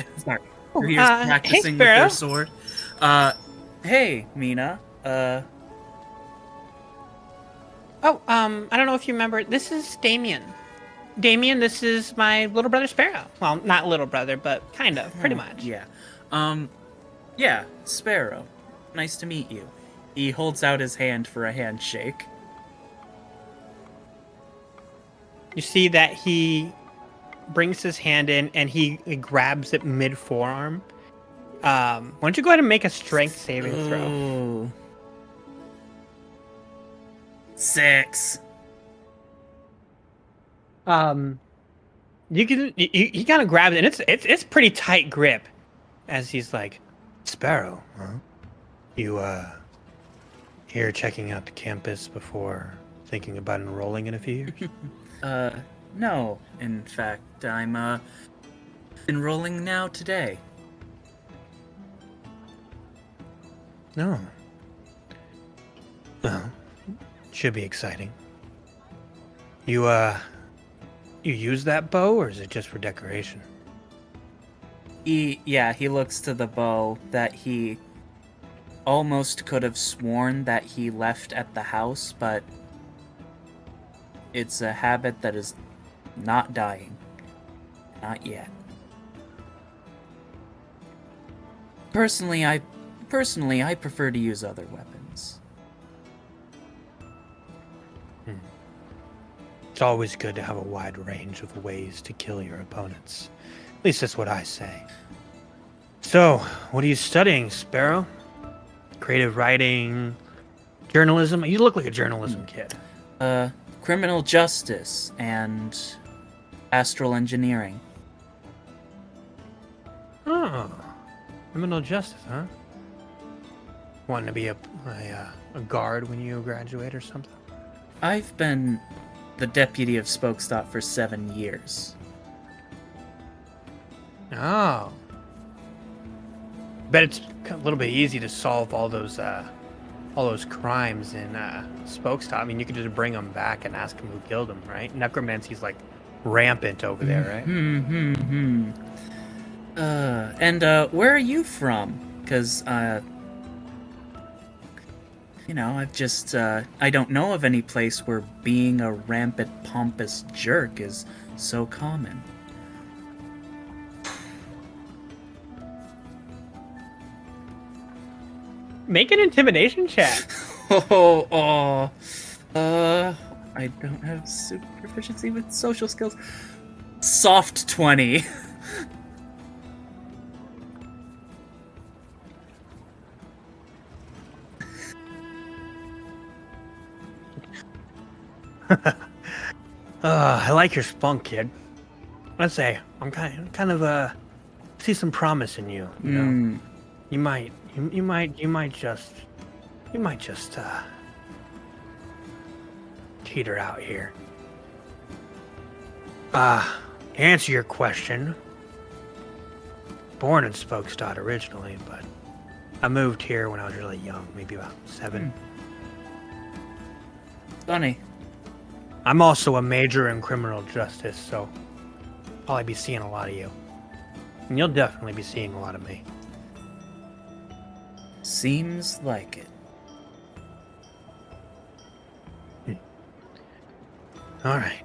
B: Who here's practicing with their sword? Hey, Mina.
A: I don't know if you remember. This is Damien. Damien, this is my little brother Sparrow. Well, not little brother, but kind of, pretty much.
B: Yeah. Yeah, Sparrow. Nice to meet you. He holds out his hand for a handshake.
A: You see that he brings his hand in and he grabs it mid-forearm. Why don't you go ahead and make a strength saving throw?
B: Ooh. 6.
A: You can he kind of grabs it, and it's pretty tight grip, as he's like,
C: Sparrow, huh? You here checking out the campus before thinking about enrolling in a few years?
B: No. In fact, I'm enrolling now today.
C: No. Well, should be exciting. You use that bow, or is it just for decoration?
B: He looks to the bow that he almost could have sworn that he left at the house, but it's a habit that is not dying. Not yet. Personally, I prefer to use other weapons.
C: It's always good to have a wide range of ways to kill your opponents. At least that's what I say. So, what are you studying, Sparrow? Creative writing, journalism? You look like a journalism kid.
B: Criminal justice and astral engineering.
C: Oh, criminal justice, huh? Wanting to be a guard when you graduate or something?
B: I've been the deputy of Spokestop for 7 years.
C: Oh. Bet it's a little bit easy to solve all those crimes in Spokestop. I mean, you could just bring them back and ask him who killed them, right? Necromancy's like rampant over there, right?
B: And where are you from? Because I've just, I don't know of any place where being a rampant, pompous jerk is so common.
A: Make an intimidation check.
B: I don't have super proficiency with social skills. Soft 20.
C: I like your spunk, kid. Let's say I'm kind of see some promise in you. You know, you might just teeter out here. To answer your question, born in Spokestad originally, but I moved here when I was really young, maybe about 7.
B: Funny.
C: I'm also a major in criminal justice, so I'll probably be seeing a lot of you. And you'll definitely be seeing a lot of me.
B: Seems like it.
C: All right.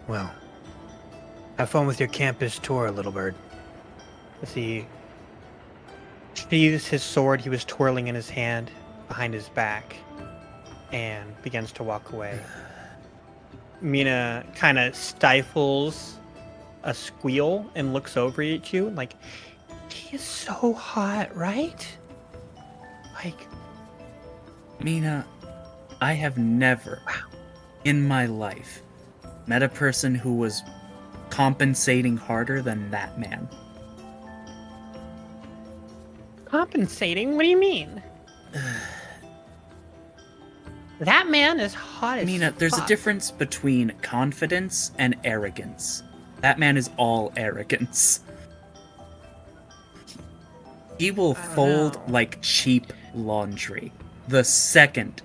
C: Well, have fun with your campus tour, little bird. As he sheathes his sword he was twirling in his hand behind his back and begins to walk away. Mina kind of stifles a squeal and looks over at you like, he is so hot, right? Like,
B: Mina, I have never in my life met a person who was compensating harder than that man.
A: Compensating? What do you mean? That man is hot as
B: Mina, there's a
A: fuck.
B: difference between confidence and arrogance. That man is all arrogance. He will fold like cheap laundry the second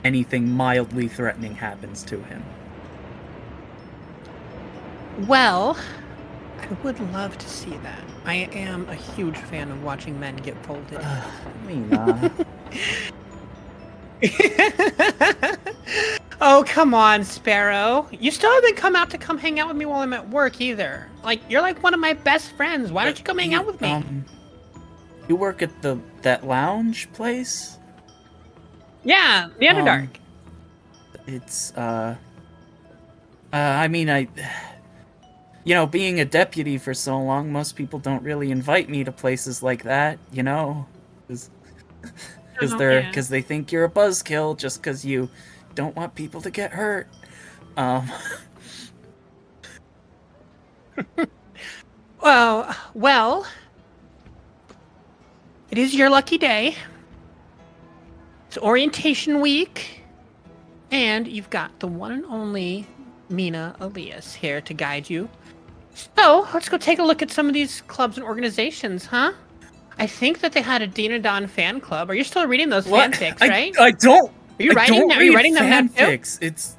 B: anything mildly threatening happens to him.
A: Well, I would love to see that. I am a huge fan of watching men get folded.
B: Mina.
A: Oh, come on, Sparrow. You still haven't come out to come hang out with me while I'm at work either. Like, you're like one of my best friends. Why don't you come hang out with me?
B: You work at that lounge place?
A: Yeah, the Underdark.
B: It's I mean, being a deputy for so long, most people don't really invite me to places like that, you know? Because they think you're a buzzkill just because you don't want people to get hurt.
A: Well, it is your lucky day. It's orientation week, and you've got the one and only Mina Elias here to guide you. So, let's go take a look at some of these clubs and organizations, huh? I think that they had a Dina Don fan club. Are you still reading those fanfics, right?
B: I don't.
A: Are you writing them? Are you writing them now too?
B: Fanfics. It's.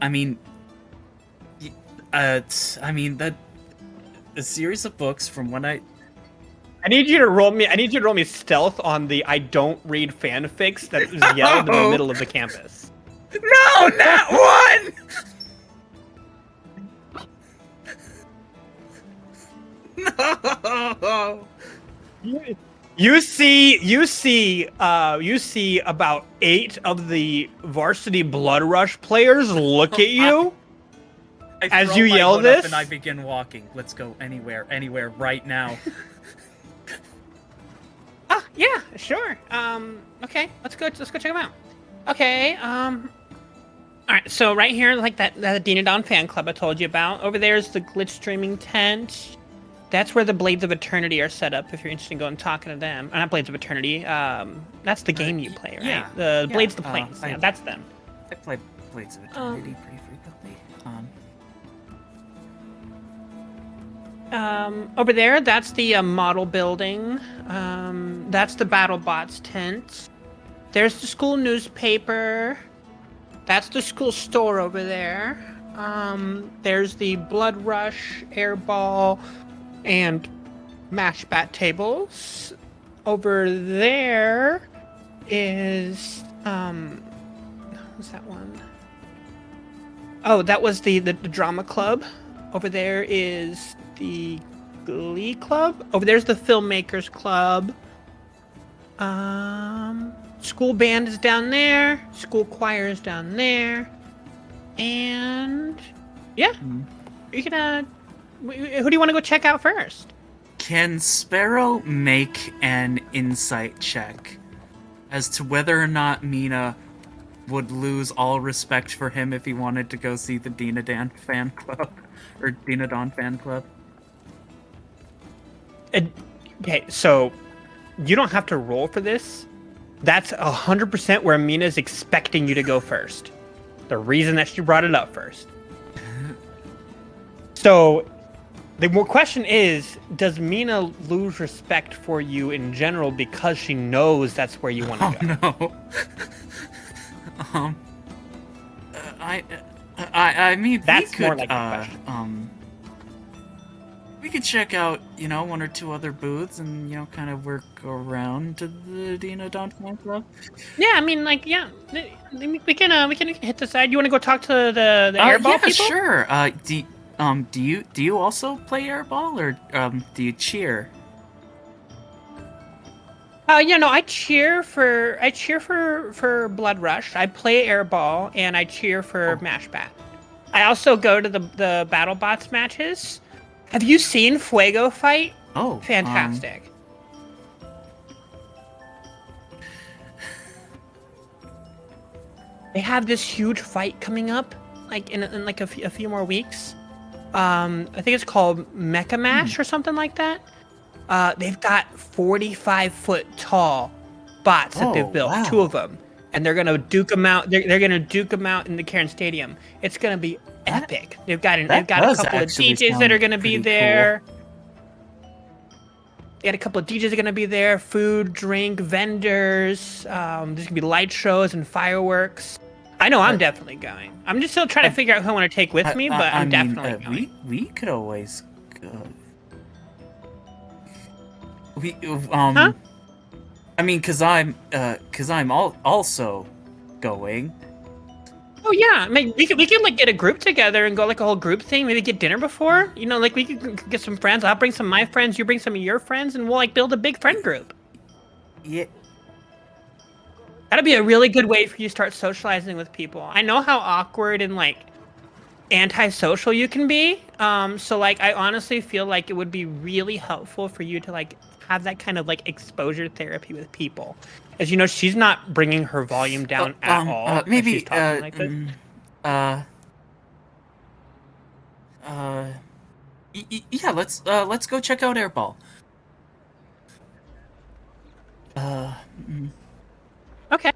B: I mean, that a series of books from when I
C: need you to roll me stealth on the I don't read fanfics that is yelled in the middle of the campus.
B: No, not one. No.
C: You see about 8 of the varsity Blood Rush players look at you as you yell this,
B: and I begin walking. Let's go anywhere right now.
A: Yeah, sure. Okay, let's go check them out. Okay, all right, so right here, like that Dina Don fan club I told you about. Over there is the glitch streaming tent. That's where the Blades of Eternity are set up, if you're interested in going and talking to them. Not Blades of Eternity, that's the game you play, right?
B: Yeah.
A: The Blades of the Plains, yeah, that's them.
B: I play Blades of Eternity pretty frequently.
A: Over there, that's the model building. That's the BattleBots tent. There's the school newspaper. That's the school store over there. There's the Blood Rush, Airball, and Match Bat tables. Over there is what was that one? Oh, that was the drama club. Over there is the Glee Club. Over there's the Filmmakers Club. School band is down there. School choir is down there. And yeah, you can. Who do you want to go check out first?
B: Can Sparrow make an insight check as to whether or not Mina would lose all respect for him if he wanted to go see the Dinadan fan club or Dinadon fan club.
A: Okay, so you don't have to roll for this. That's 100% where Mina's expecting you to go first. The reason that she brought it up first. So the question is, does Mina lose respect for you in general because she knows that's where you want to go?
B: No. I mean,
A: that's
B: we could,
A: more like a question.
B: We could check out, one or two other booths and, kind of work around to the Dinadon fan club.
A: Yeah, I mean, like, yeah, we can hit the side. You want to go talk to the airball people?
B: Sure. Do you also play airball, or do you cheer?
A: I cheer for Blood Rush. I play airball and I cheer for Mashbat. I also go to the BattleBots matches. Have you seen Fuego fight?
B: Oh,
A: fantastic. They have this huge fight coming up, like in like a few more weeks. I think it's called Mecha Mash or something like that. They've got 45-foot tall bots that they've built,
B: wow.
A: 2 of them, and they're gonna duke them out. They're gonna duke them out in the Karen Stadium. It's gonna be epic. They've got a couple of DJs that are gonna be there. Cool. They got a couple of DJs that are gonna be there. Food, drink, vendors. There's gonna be light shows and fireworks. I know I'm definitely going. I'm just still trying to figure out who I want to take with me, but I'm definitely going.
B: We could always go.
A: Huh?
B: I mean, cause I'm also going.
A: Oh yeah, I mean, we can like get a group together and go like a whole group thing. Maybe get dinner before. Like we could get some friends. I'll bring some of my friends. You bring some of your friends, and we'll like build a big friend group.
B: Yeah.
A: That'd be a really good way for you to start socializing with people. I know how awkward and like antisocial you can be. So like I honestly feel like it would be really helpful for you to like have that kind of like exposure therapy with people. As you know, she's not bringing her volume down at all.
B: Maybe
A: she's talking like this.
B: Yeah, let's go check out airball.
A: Okay.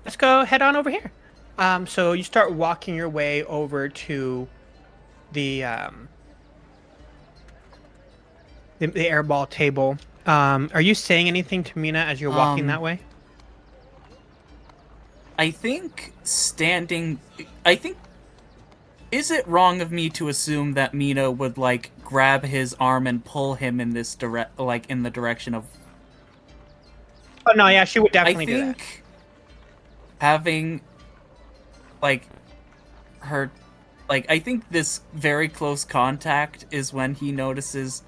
A: Let's go head on over here. So you start walking your way over to the airball table. Are you saying anything to Mina as you're walking that way?
B: I think is it wrong of me to assume that Mina would like grab his arm and pull him in this in the direction of?
A: Oh no, yeah, she would definitely do that. I think
B: having I think this very close contact is when he notices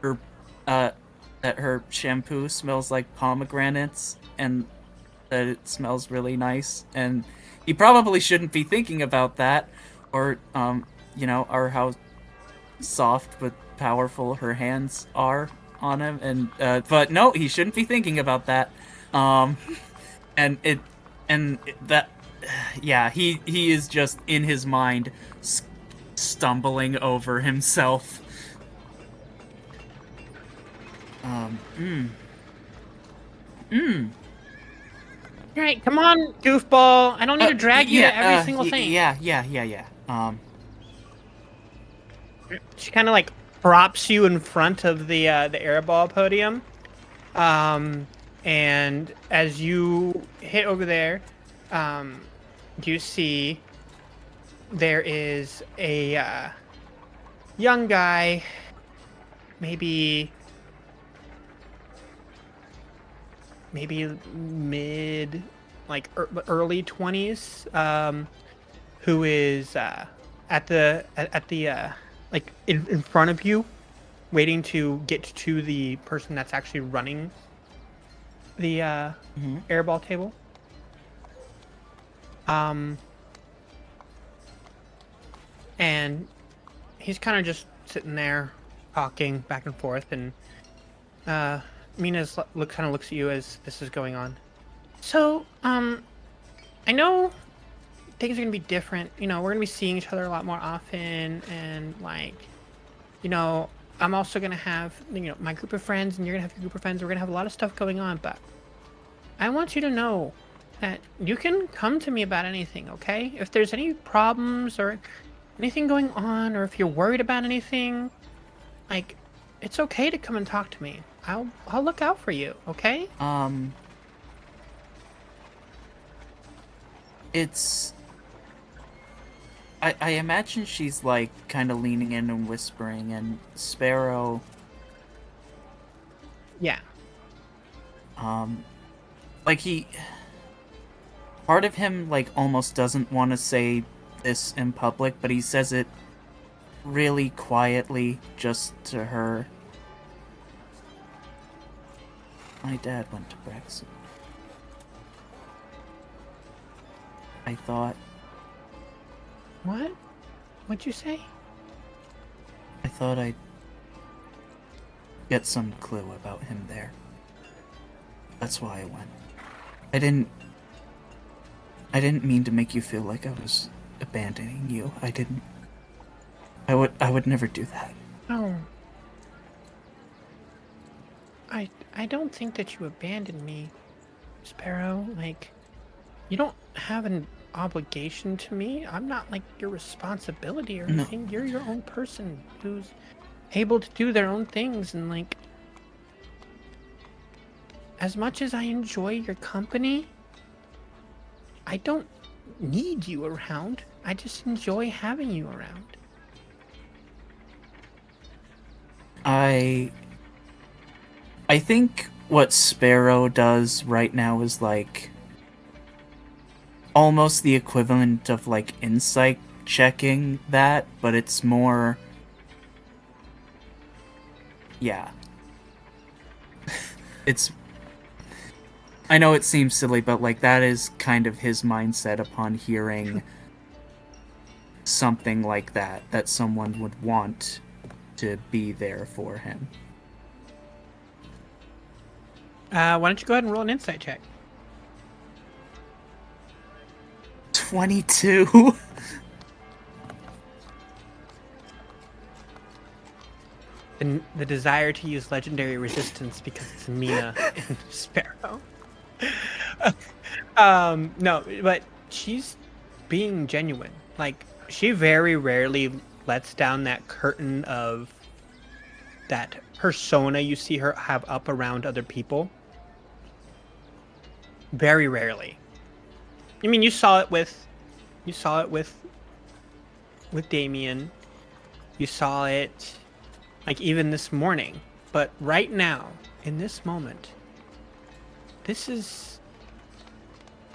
B: her that her shampoo smells like pomegranates and that it smells really nice, and he probably shouldn't be thinking about that, or or how soft but powerful her hands are on him, and but no, he shouldn't be thinking about that. He is just in his mind stumbling over himself.
A: All right, come on, goofball. I don't need to drag you to every single thing.
B: Yeah.
A: She kind of like props you in front of the airball podium, and as you hit over there, you see there is a young guy, maybe mid, like early 20s, who is at the like in front of you, waiting to get to the person that's actually running the airball table. And he's kind of just sitting there talking back and forth, and Mina's looks at you as this is going on. So, I know things are gonna be different. You know, we're gonna be seeing each other a lot more often, and like, you know, I'm also gonna have my group of friends, and you're gonna have your group of friends. We're gonna have a lot of stuff going on, but I want you to know that you can come to me about anything, okay? If there's any problems or anything going on, or if you're worried about anything, like, it's okay to come and talk to me. I'll look out for you, okay?
B: It's... I imagine she's, like, kind of leaning in and whispering, and Sparrow...
A: Yeah.
B: Like, part of him, like, almost doesn't want to say this in public, but he says it really quietly just to her. My dad went to Brexit. I thought...
A: What? What'd you say?
B: I thought I'd get some clue about him there. That's why I went. I didn't mean to make you feel like I was abandoning you. I would never do that.
A: Oh. I don't think that you abandoned me, Sparrow. Like, you don't have an obligation to me. I'm not like your responsibility or anything. You're your own person who's able to do their own things, and like, as much as I enjoy your company, I don't need you around. I just enjoy having you around.
B: I think what Sparrow does right now is like almost the equivalent of like insight checking that, but it's more... Yeah. It's... I know it seems silly, but like that is kind of his mindset upon hearing something like that someone would want to be there for him.
A: Why don't you go ahead and roll an insight check?
B: 22.
A: And the desire to use legendary resistance because it's Mina and Sparrow. No, but she's being genuine. Like, she very rarely lets down that curtain of that persona you see her have up around other people. Very rarely. I mean, you saw it with Damien. You saw it like even this morning. But right now, in this moment, this is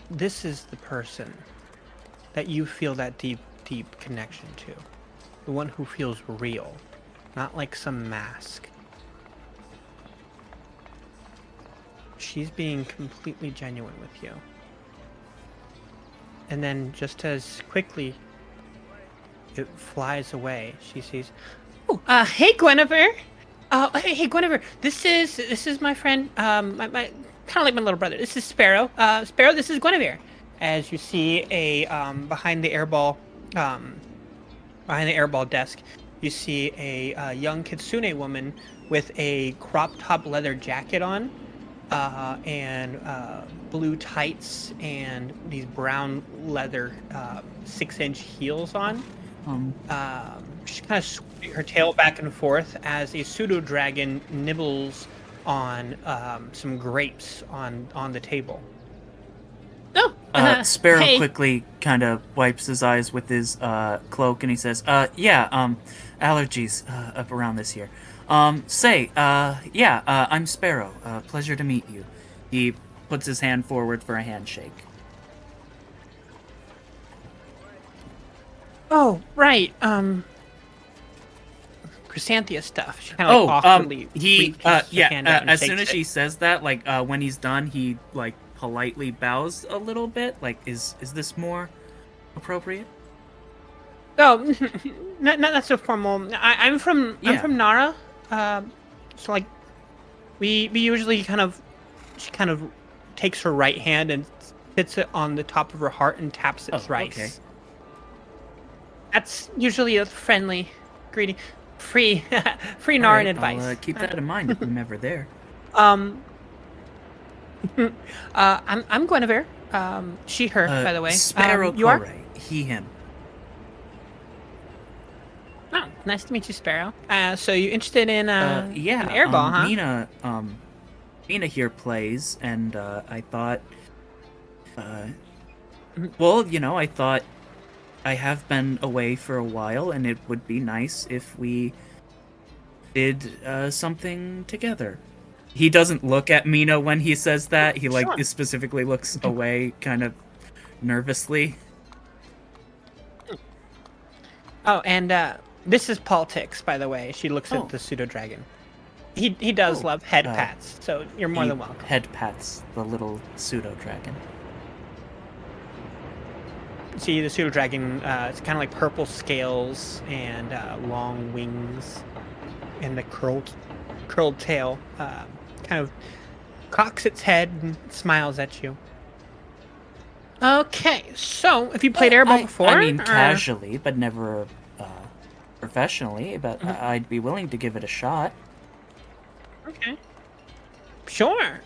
A: the person that you feel that deep connection to. The one who feels real, not like some mask. She's being completely genuine with you. And then just as quickly it flies away, she sees, "Oh, hey Guinevere. Hey Guinevere. This is my friend, my kind of like my little brother. This is Sparrow. Sparrow, this is Guinevere." As you see a behind the airball desk, you see a young kitsune woman with a crop top leather jacket on, and blue tights and these brown leather 6-inch heels on. She kind of swings her tail back and forth as a pseudo dragon nibbles on some grapes on the table. Oh,
B: Sparrow
A: hey.
B: quickly kind of wipes his eyes with his cloak, and he says, allergies up around this year. I'm Sparrow. Pleasure to meet you. He puts his hand forward for a handshake.
A: Oh, right. Chrysanthia stuff. She kind of awkwardly reaches her hand out and
B: as
A: shakes
B: soon as
A: it.
B: she says that, like, when he's done, he, like, politely bows a little bit. Like, is this more appropriate?
A: Oh, not so formal. I'm from Nara. So like, we usually she kind of takes her right hand and hits it on the top of her heart and taps its rice.
B: Okay.
A: That's usually a friendly greeting. Free Narin
B: Alright,
A: advice.
B: I'll keep that in mind if I'm ever there.
A: I'm Guinevere. She, her, by the way.
B: Sparrow
A: you are?
B: Koray. He, him.
A: Oh, nice to meet you, Sparrow. So you interested in
B: Yeah,
A: in airball, huh?
B: Mina here plays, and I thought, well, I thought I have been away for a while, and it would be nice if we did something together. He doesn't look at Mina when he says that. He
A: Sure.
B: specifically looks away, kind of nervously.
A: Oh, and this is politics, by the way. She looks
B: Oh.
A: at the pseudo dragon. He does love head pats, so you're more
B: He
A: than welcome.
B: head pats the little pseudo dragon.
A: See, the pseudo dragon, it's kind of like purple scales and long wings, and the curled tail kind of cocks its head and smiles at you. Okay, so if you played airball before,
B: I mean,
A: or-
B: casually, but never professionally. But I'd be willing to give it a shot.
A: Okay. Sure.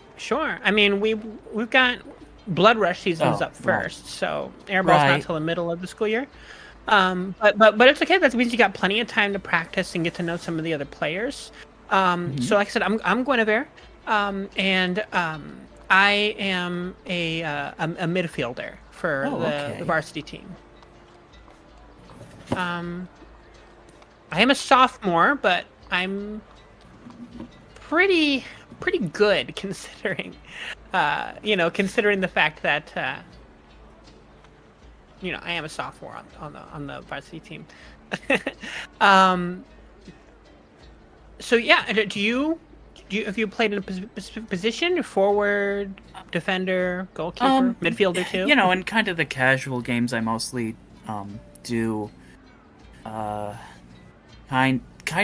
A: I mean, we've got Blood Rush season's up first, so airball's not till the middle of the school year. But it's okay. That means you got plenty of time to practice and get to know some of the other players. So like I said, I'm Guinevere, and I am a midfielder for the varsity team. I am a sophomore, but I'm pretty good considering, considering the fact that I am a sophomore on the varsity team. So yeah, have you played in a position? Forward, defender, goalkeeper, midfielder too?
B: In kind of the casual games, I mostly do kind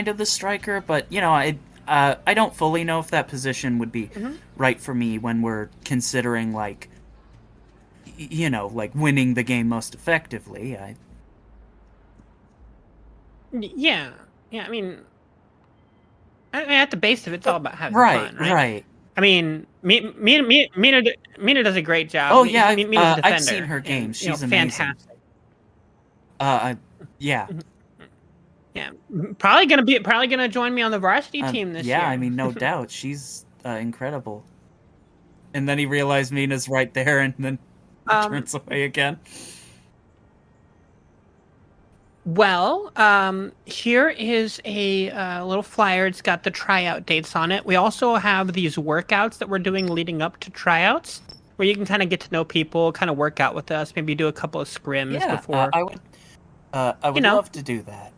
B: of the striker, but I don't fully know if that position would be right for me when we're considering like winning the game most effectively.
A: Yeah. I mean, at the base of it, it's all about having fun, right?
B: Right.
A: I mean, Mina does a great job.
B: Oh yeah,
A: Mina's a defender,
B: I've seen her games. She's amazing.
A: fantastic.
B: Yeah.
A: Yeah, probably gonna join me on the varsity team this year.
B: Yeah, I mean, no doubt, she's incredible. And then he realized Mina's right there, and then turns away again.
A: Well, here is a little flyer. It's got the tryout dates on it. We also have these workouts that we're doing leading up to tryouts, where you can kind of get to know people, kind of work out with us, maybe do a couple of scrims before.
B: I would love to do that.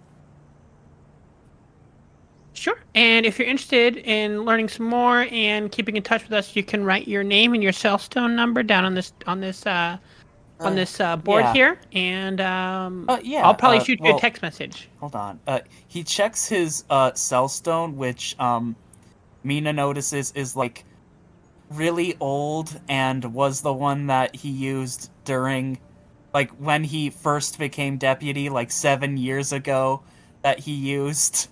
A: Sure. And if you're interested in learning some more and keeping in touch with us, you can write your name and your cellstone number down on this board here, and I'll probably shoot you a text message.
B: Hold on. He checks his cellstone, which Mina notices is like really old and was the one that he used during like when he first became deputy like 7 years ago that he used.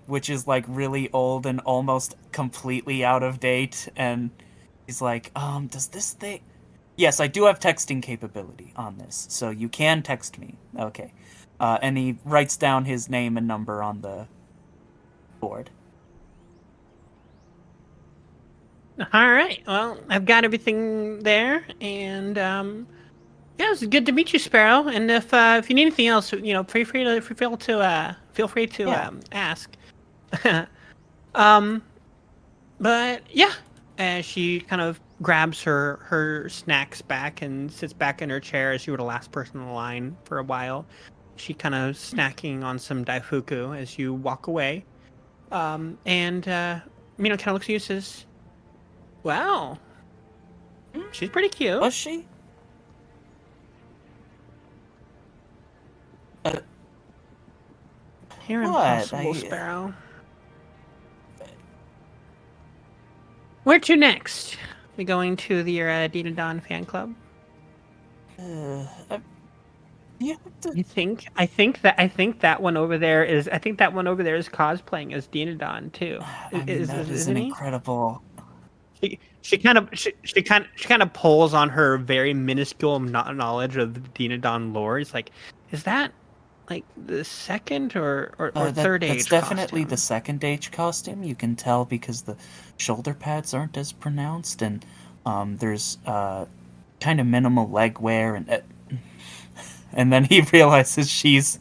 B: Which is like really old and almost completely out of date, and he's like, does this thing... Yes, I do have texting capability on this, so you can text me. Okay. And he writes down his name and number on the board.
A: Alright, well, I've got everything there, and yeah, it was good to meet you, Sparrow. And if you need anything else, feel free to ask. But yeah, as she kind of grabs her snacks back and sits back in her chair as you were the last person in the line for a while. She kind of snacking on some daifuku as you walk away. And kind of looks at you and says, "Wow, she's pretty cute."
B: Was she?
A: You're impossible, Sparrow. Where to next? We going to the Dina Don fan club?
B: You have to...
A: I think that one over there is cosplaying as Dina Don too.
B: I mean, that is an
A: Isn't he?
B: incredible...
A: She kind of pulls on her very minuscule knowledge of Dina Don lore. It's like, is that like the second or third
B: that's
A: age
B: definitely the
A: costume?
B: second age costume. You can tell because the shoulder pads aren't as pronounced, and there's kind of minimal leg wear, and then he realizes she's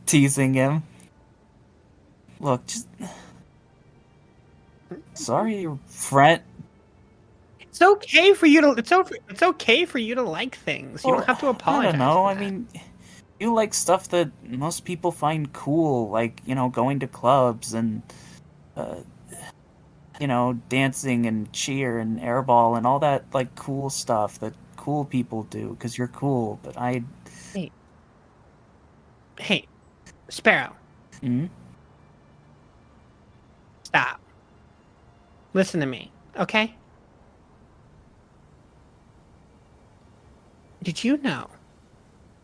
B: teasing him. Look, just sorry, friend.
A: It's okay for you to it's okay for you to like things. You don't have to
B: I
A: apologize.
B: don't know.
A: For
B: I
A: that.
B: mean, you like stuff that most people find cool, like, going to clubs and, dancing and cheer and airball and all that, like, cool stuff that cool people do, because you're cool, but
A: Hey, Sparrow,
B: Hmm?
A: stop. Listen to me, okay? Did you know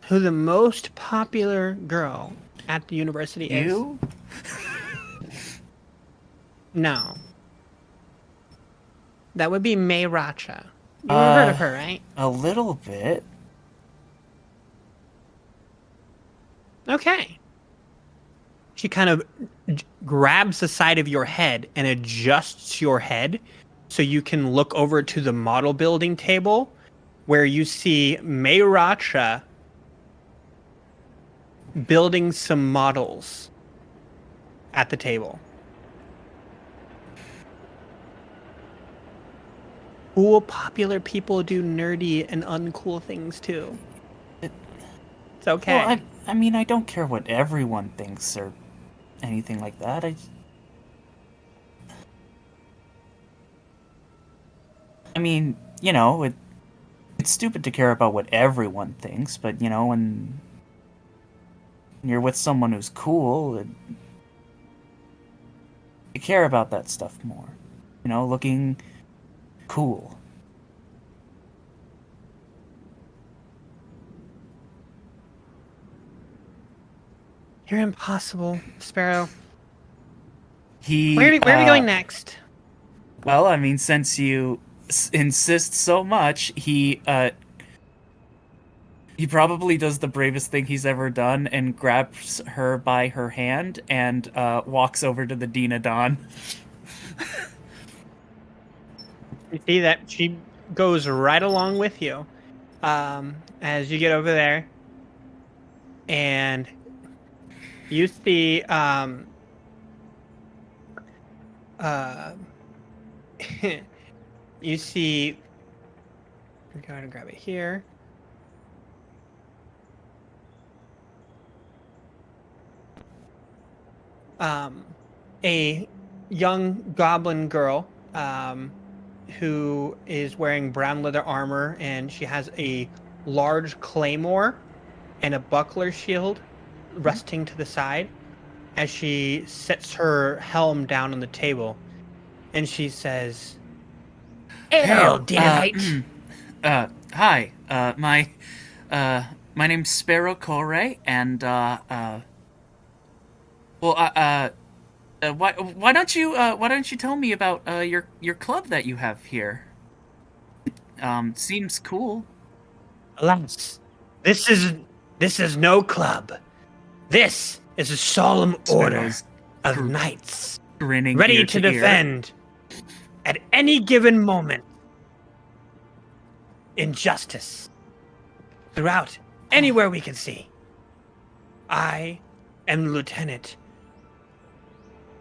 A: who the most popular girl at the university is?
B: You?
A: No. That would be May Racha. You ever heard of her, right?
B: A little bit.
A: Okay. She kind of grabs the side of your head and adjusts your head so you can look over to the model building table where you see May Racha building some models at the table. Cool, popular people do nerdy and uncool things too. It's okay.
B: Well, I mean, I don't care what everyone thinks or anything like that. I mean, it's stupid to care about what everyone thinks, but, when you're with someone who's cool, you care about that stuff more. Looking cool.
A: You're impossible, Sparrow.
B: He,
A: Where are we going next?
B: Well, I mean, since you insist so much, he probably does the bravest thing he's ever done and grabs her by her hand and walks over to the Dina Don.
A: You see that she goes right along with you as you get over there. And you see you see, I'm going to grab it here. A young goblin girl who is wearing brown leather armor, and she has a large claymore and a buckler shield resting to the side as she sets her helm down on the table, and she says, "Hail, Dinahite!"
B: Hi. My name's Sparrow Koray, and why don't you tell me about your club that you have here? Seems cool.
C: Alas, this is no club. This is a solemn order
B: Sparrow's
C: of knights
B: grinning
C: ready
B: ear
C: to
B: ear.
C: defend at any given moment injustice throughout anywhere we can see. I am the lieutenant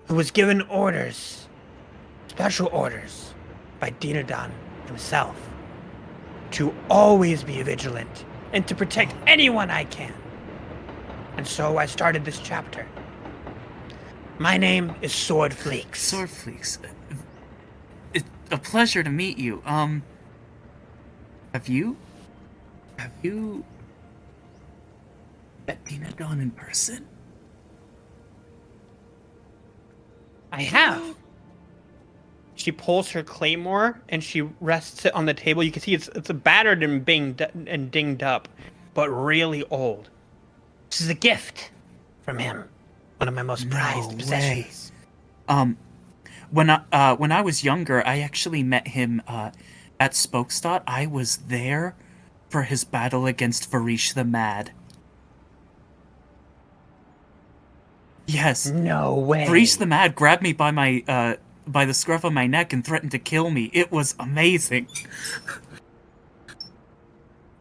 C: who was given orders, special orders, by Dinadon himself, to always be vigilant and to protect anyone I can. And so I started this chapter. My name is Swordfleeks.
B: Swordfleeks, it's a pleasure to meet you. Have you met Dinadon in person?
A: I have. she pulls her claymore and she rests it on the table. You can see it's a battered and dinged up, but really old. This is a gift from him. One of my most prized possessions.
B: When I was younger, I actually met him at Spokestad. I was there for his battle against Varish the Mad. Yes.
A: No way.
B: Varish the Mad grabbed me by the scruff of my neck and threatened to kill me. It was amazing.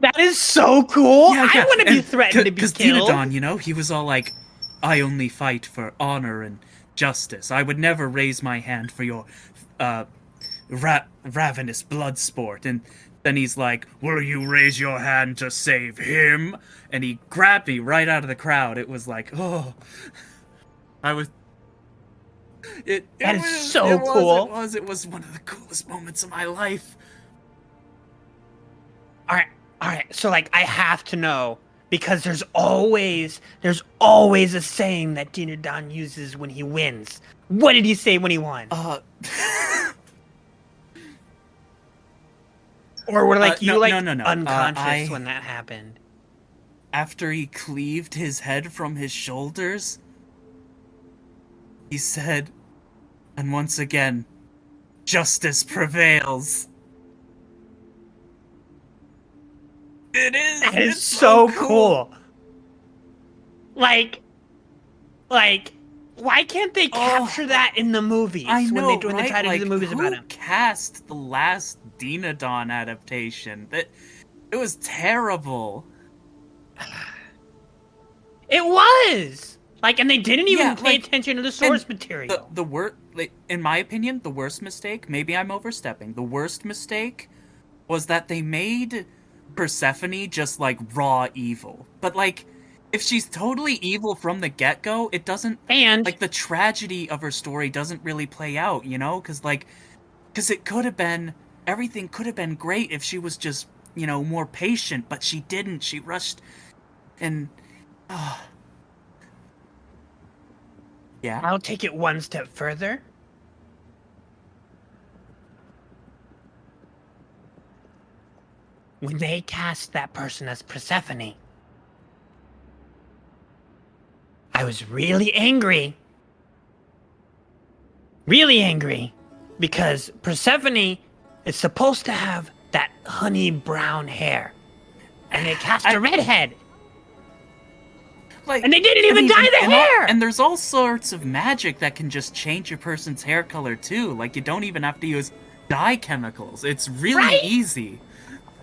A: That is so cool.
B: Yeah.
A: I want to be threatened to be
B: Because
A: killed.
B: Dinadon, you know, he was all like, I only fight for honor and justice. I would never raise my hand for your ravenous blood sport. And then he's like, will you raise your hand to save him? And he grabbed me right out of the crowd. It was like, oh. I was... It was
A: so cool.
B: It was one of the coolest moments of my life.
A: All right. So like, I have to know because there's always a saying that Dinadon uses when he wins. What did he say when he won? Or were like
B: no.
A: unconscious when that happened?
B: After he cleaved his head from his shoulders, he said, and once again, justice prevails. It is.
A: That is so cool. Like, why can't they capture that in the movies?
B: I know,
A: when they try to
B: like,
A: do the movies about him?
B: Who cast the last Dinadon adaptation? It was terrible.
A: It was. Like, and they didn't even pay
B: like,
A: attention to the source material.
B: The worst, like, in my opinion, the worst mistake, maybe I'm overstepping, the worst mistake was that they made Persephone just, like, raw evil. But, like, if she's totally evil from the get-go, it doesn't...
A: And...
B: like, the tragedy of her story doesn't really play out, you know? Because it could have been... everything could have been great if she was just, you know, more patient, but she didn't. She rushed, and... Yeah?
A: I'll take it one step further. When they cast that person as Persephone, I was really angry. Really angry. Because Persephone is supposed to have that honey brown hair. And they cast a redhead.
B: Like,
A: and they didn't even dye the hair!
B: And there's all sorts of magic that can just change a person's hair color, too. Like, you don't even have to use dye chemicals. It's really easy.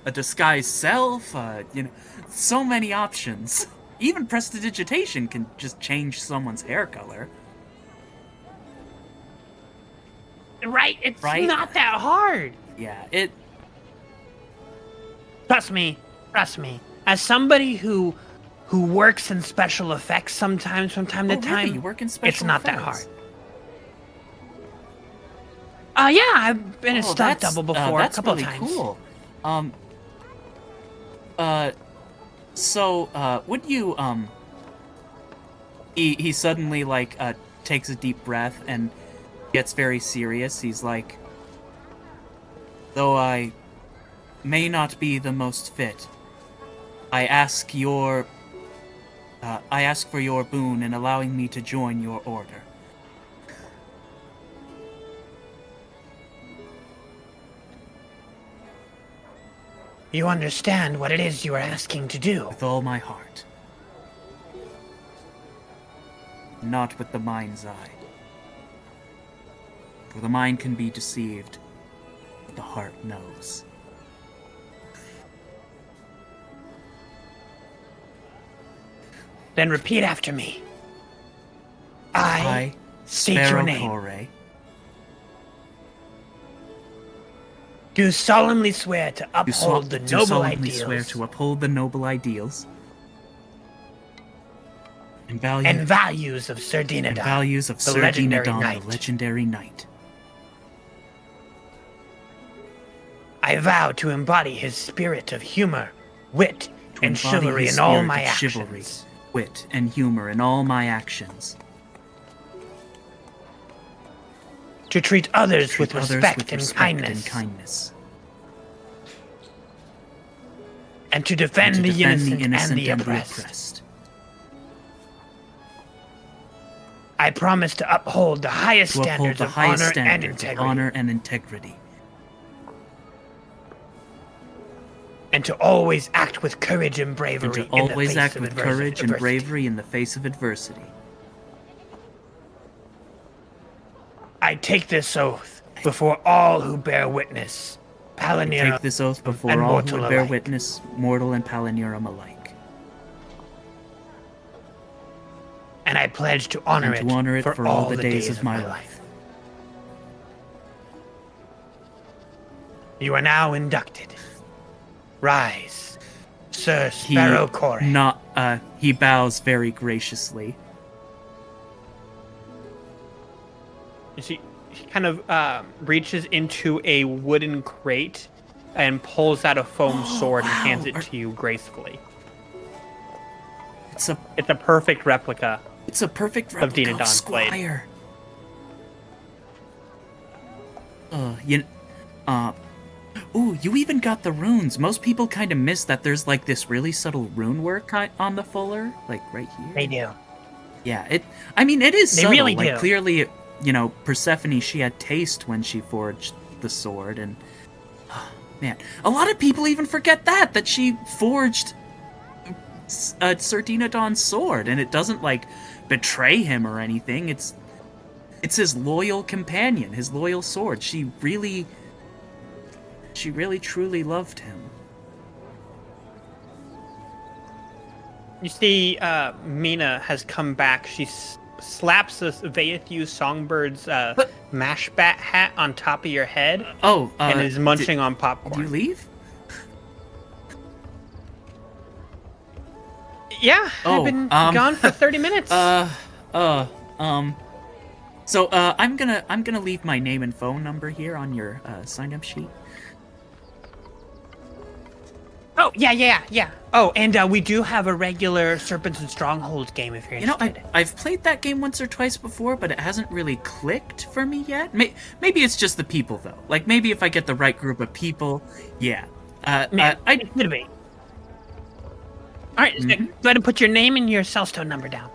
B: A disguised self, you know, so many options. Even prestidigitation can just change someone's hair color.
A: Right? It's not that hard.
B: Yeah, it...
A: Trust me. As somebody who works in special effects sometimes from time to time,
B: really? You work in special
A: it's not
B: effects?
A: that hard. Yeah, I've been a stunt double before a couple
B: really
A: of times.
B: Cool. So, would you, He suddenly, like, takes a deep breath and gets very serious. He's like, though I may not be the most fit, I ask for your boon in allowing me to join your order.
A: You understand what it is you are asking to do.
B: With all my heart. Not with the mind's eye. For the mind can be deceived, but the heart knows.
A: Then repeat after me. I state your
B: Sparrow
A: name.
B: Koray,
A: Do solemnly swear to uphold the noble ideals.
B: Swear to uphold the noble ideals and
A: values of Sir Dinadon,
B: the legendary knight.
A: I vow to embody his spirit of humor, wit, and chivalry in all my actions.
B: Chivalry, wit, and humor in all my actions.
C: to treat others with
B: Others
C: respect
B: with
C: and
B: respect
C: kindness,
B: and kindness.
C: and to defend,
B: And to
C: the,
B: defend
C: innocent
B: the innocent
C: and the
B: and the
C: oppressed.
B: oppressed.
C: I promise to uphold the highest
B: To uphold
C: standards
B: the
C: of
B: highest
C: honor and
B: standards of
C: integrity,
B: honor and integrity.
C: and to always act with courage and bravery
B: And to
C: in the
B: always
C: face
B: act
C: of
B: with
C: adversity.
B: courage and bravery in the face of adversity.
C: I take this oath before all who bear witness,
B: I
C: Palinir
B: take this oath before
C: and
B: all who
C: mortal
B: would bear
C: alike.
B: witness, mortal and Palinurum alike.
C: And I pledge to honor,
B: it for all the days of my
C: life.
B: life.
C: You are now inducted. Rise, Sir Sparrow Koray.
B: He bows very graciously.
A: You see, he kind of reaches into a wooden crate and pulls out a foam sword and hands it to you gracefully.
B: It's a
A: perfect replica.
B: It's a perfect
A: of
B: replica of
A: Dinadon's blade.
B: Squire. Ooh, you even got the runes. Most people kind of miss that there's like this really subtle rune work on the fuller, like right here.
C: They do.
B: Yeah, it is
C: They
B: subtle.
C: really
B: like
C: do.
B: clearly, Persephone, she had taste when she forged the sword, and man, a lot of people even forget that she forged Sir Dinadon's sword, and it doesn't like betray him or anything. It's his loyal companion, his loyal sword. She really truly loved him.
A: You see, Mina has come back. She slaps this Vaethu Songbird's mash bat hat on top of your head and is munching on popcorn.
B: Did you leave?
A: Yeah, I've been gone for 30 minutes.
B: So I'm gonna leave my name and phone number here on your sign-up sheet.
A: Oh, yeah. Oh, and we do have a regular Serpents and Strongholds game if you're interested.
B: I've played that game once or twice before, but it hasn't really clicked for me yet. Maybe it's just the people, though. Like, maybe if I get the right group of people, yeah.
A: It could be. All right, go ahead and put your name and your cellstone number down.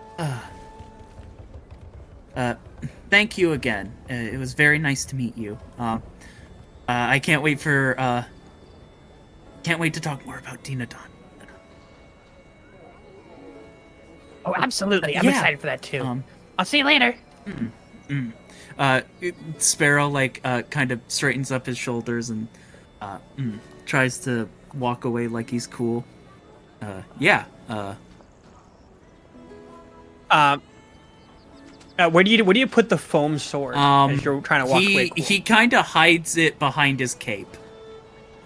B: Thank you again. It was very nice to meet you. I can't wait to talk more about Dinadon.
A: Oh, absolutely. I'm excited for that too. I'll see you later.
B: Sparrow kind of straightens up his shoulders and tries to walk away like he's cool.
A: Where do you put the foam sword as you're trying to walk away? Cool?
B: He kind of hides it behind his cape,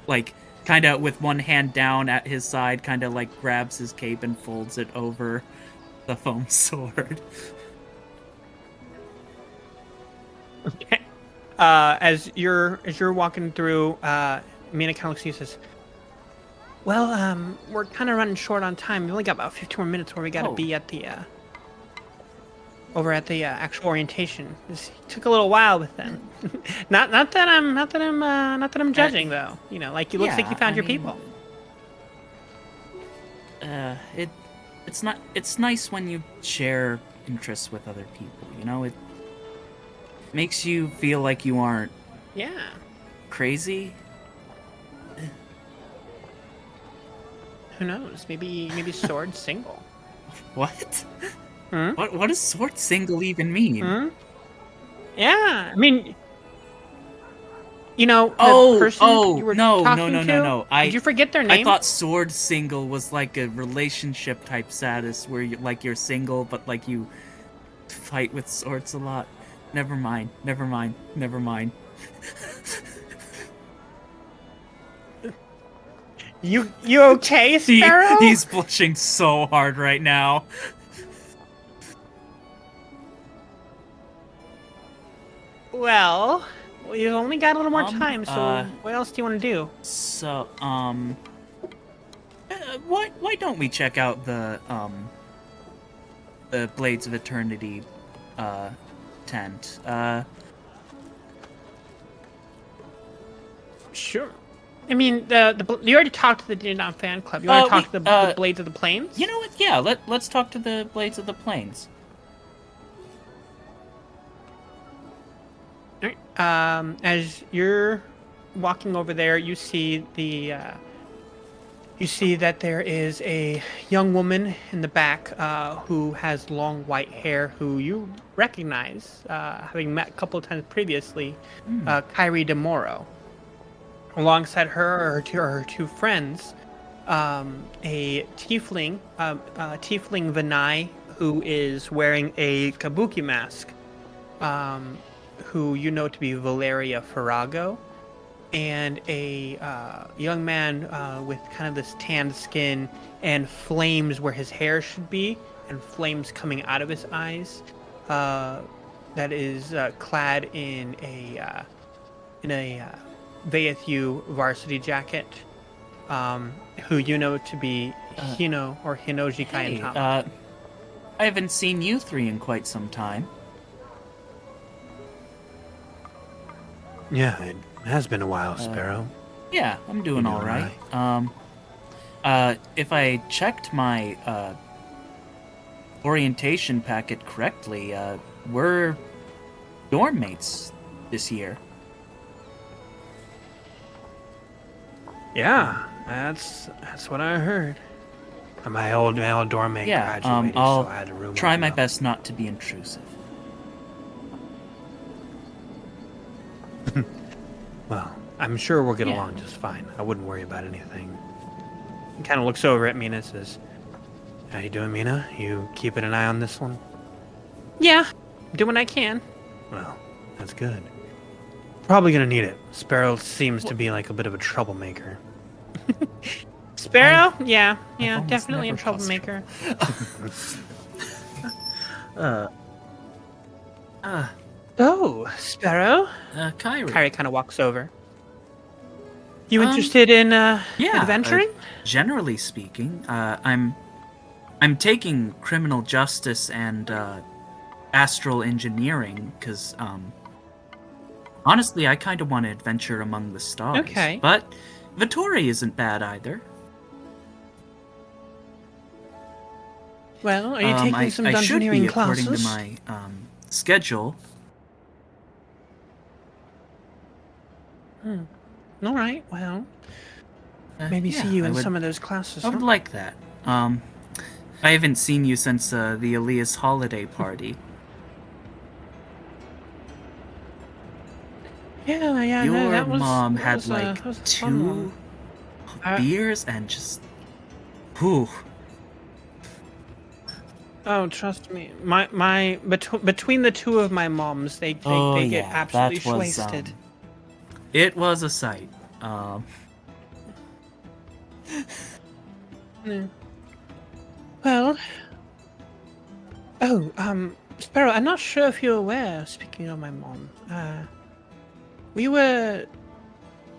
B: like kind of with one hand down at his side, kind of like grabs his cape and folds it over the foam sword.
A: Okay. As you're walking through, Mina kind of looks at you and says, "Well, we're kind of running short on time. We only got about 15 more minutes where we got to be at the over at the actual orientation. It took a little while with them. not that I'm judging though. You know, like you looks like you found your people.
B: It's nice when you share interests with other people. You know, it makes you feel like you aren't crazy.
A: Who knows? Maybe sword single.
B: What? What does sword single even mean?
A: Yeah, I mean, you know, the person you were talking to?
B: No.
A: Did you forget their name?
B: I thought sword single was like a relationship type status where you're single, but like you fight with swords a lot. Never mind.
A: You okay, Sparrow?
B: He's blushing so hard right now.
A: Well, you've only got a little more time, so what else do you want to do?
B: So, why don't we check out the Blades of Eternity tent?
A: Sure. I mean, you already talked to the Dindon fan club. You want to talk to the Blades of the Plains?
B: You know what? Yeah, let's talk to the Blades of the Plains.
A: All right. As you're walking over there, you see that there is a young woman in the back who has long white hair, who you recognize, having met a couple of times previously, Kyrie DeMoro. Alongside her are her two friends, a tiefling, tiefling Vinay, who is wearing a kabuki mask, who you know to be Valeria Farrago, and a young man with kind of this tanned skin and flames where his hair should be, and flames coming out of his eyes. That is clad in a VFU varsity jacket, who you know to be Hino or Hinoji Kayantama.
B: I haven't seen you three in quite some time.
C: Yeah, it has been a while, Sparrow.
B: Yeah, I'm doing all right. If I checked my orientation packet correctly, we're dorm mates this year.
C: Yeah, that's what I heard. My old dorm mate graduated,
B: I'll
C: so I had a room.
B: try my best not to be intrusive.
C: Well, I'm sure we'll get along just fine. I wouldn't worry about anything. He kind of looks over at Mina and says, "How you doing, Mina? You keeping an eye on this one?"
A: Yeah, doing what I can.
C: Well, that's good. Probably gonna need it. Sparrow seems to be like a bit of a troublemaker.
A: Sparrow? Yeah,
B: almost
A: definitely a
B: never caused
A: troublemaker. Oh, Sparrow?
B: Kyrie.
A: Kyrie kind of walks over. You interested in adventuring?
B: Generally speaking, I'm taking criminal justice and astral engineering because honestly, I kind of want to adventure among the stars.
A: Okay.
B: But Vittori isn't bad either.
A: Well, are you taking some
B: I should
A: dungeoneering
B: be,
A: classes?
B: according to my schedule.
A: All right, well, maybe see you in some of those classes.
B: I would like that. I haven't seen you since the Elias holiday party.
A: Yeah.
B: Your
A: no,
B: mom had
A: that
B: like
A: was a fun
B: 2
A: one.
B: beers and just, whew.
A: Oh, trust me, between the two of my moms, they get absolutely wasted.
B: It was a sight.
A: Well, Sparrow, I'm not sure if you're aware, speaking of my mom,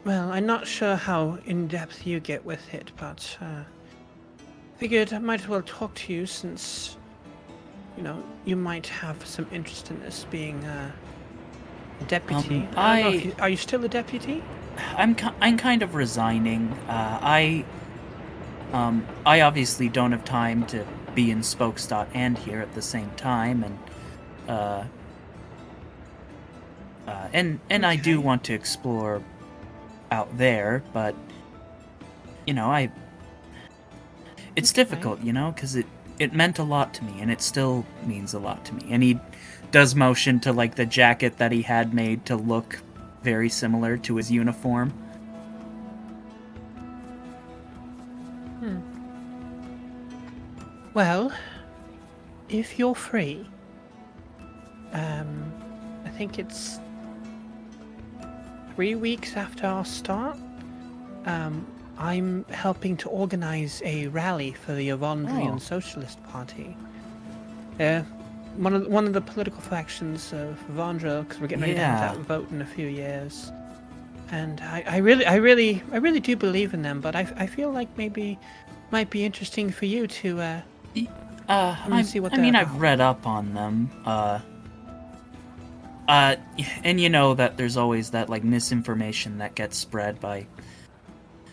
A: I'm not sure how in-depth you get with it, but, figured I might as well talk to you since, you might have some interest in this being, a deputy. Are you still a deputy?
B: I'm kind of resigning. I obviously don't have time to be in Spokesdot and here at the same time, and I do want to explore out there, but it's difficult, because it meant a lot to me, and it still means a lot to me. And he does motion to like the jacket that he had made to look very similar to his uniform.
A: Well, if you're free, I think it's 3 weeks after our start. I'm helping to organize a rally for the Avondrian Socialist Party. One of the political factions of Avondra, because we're getting ready to have that vote in a few years. And I really do believe in them, but I feel like maybe might be interesting for you to see what
B: I've read up on them. And you know that there's always that, like, misinformation that gets spread by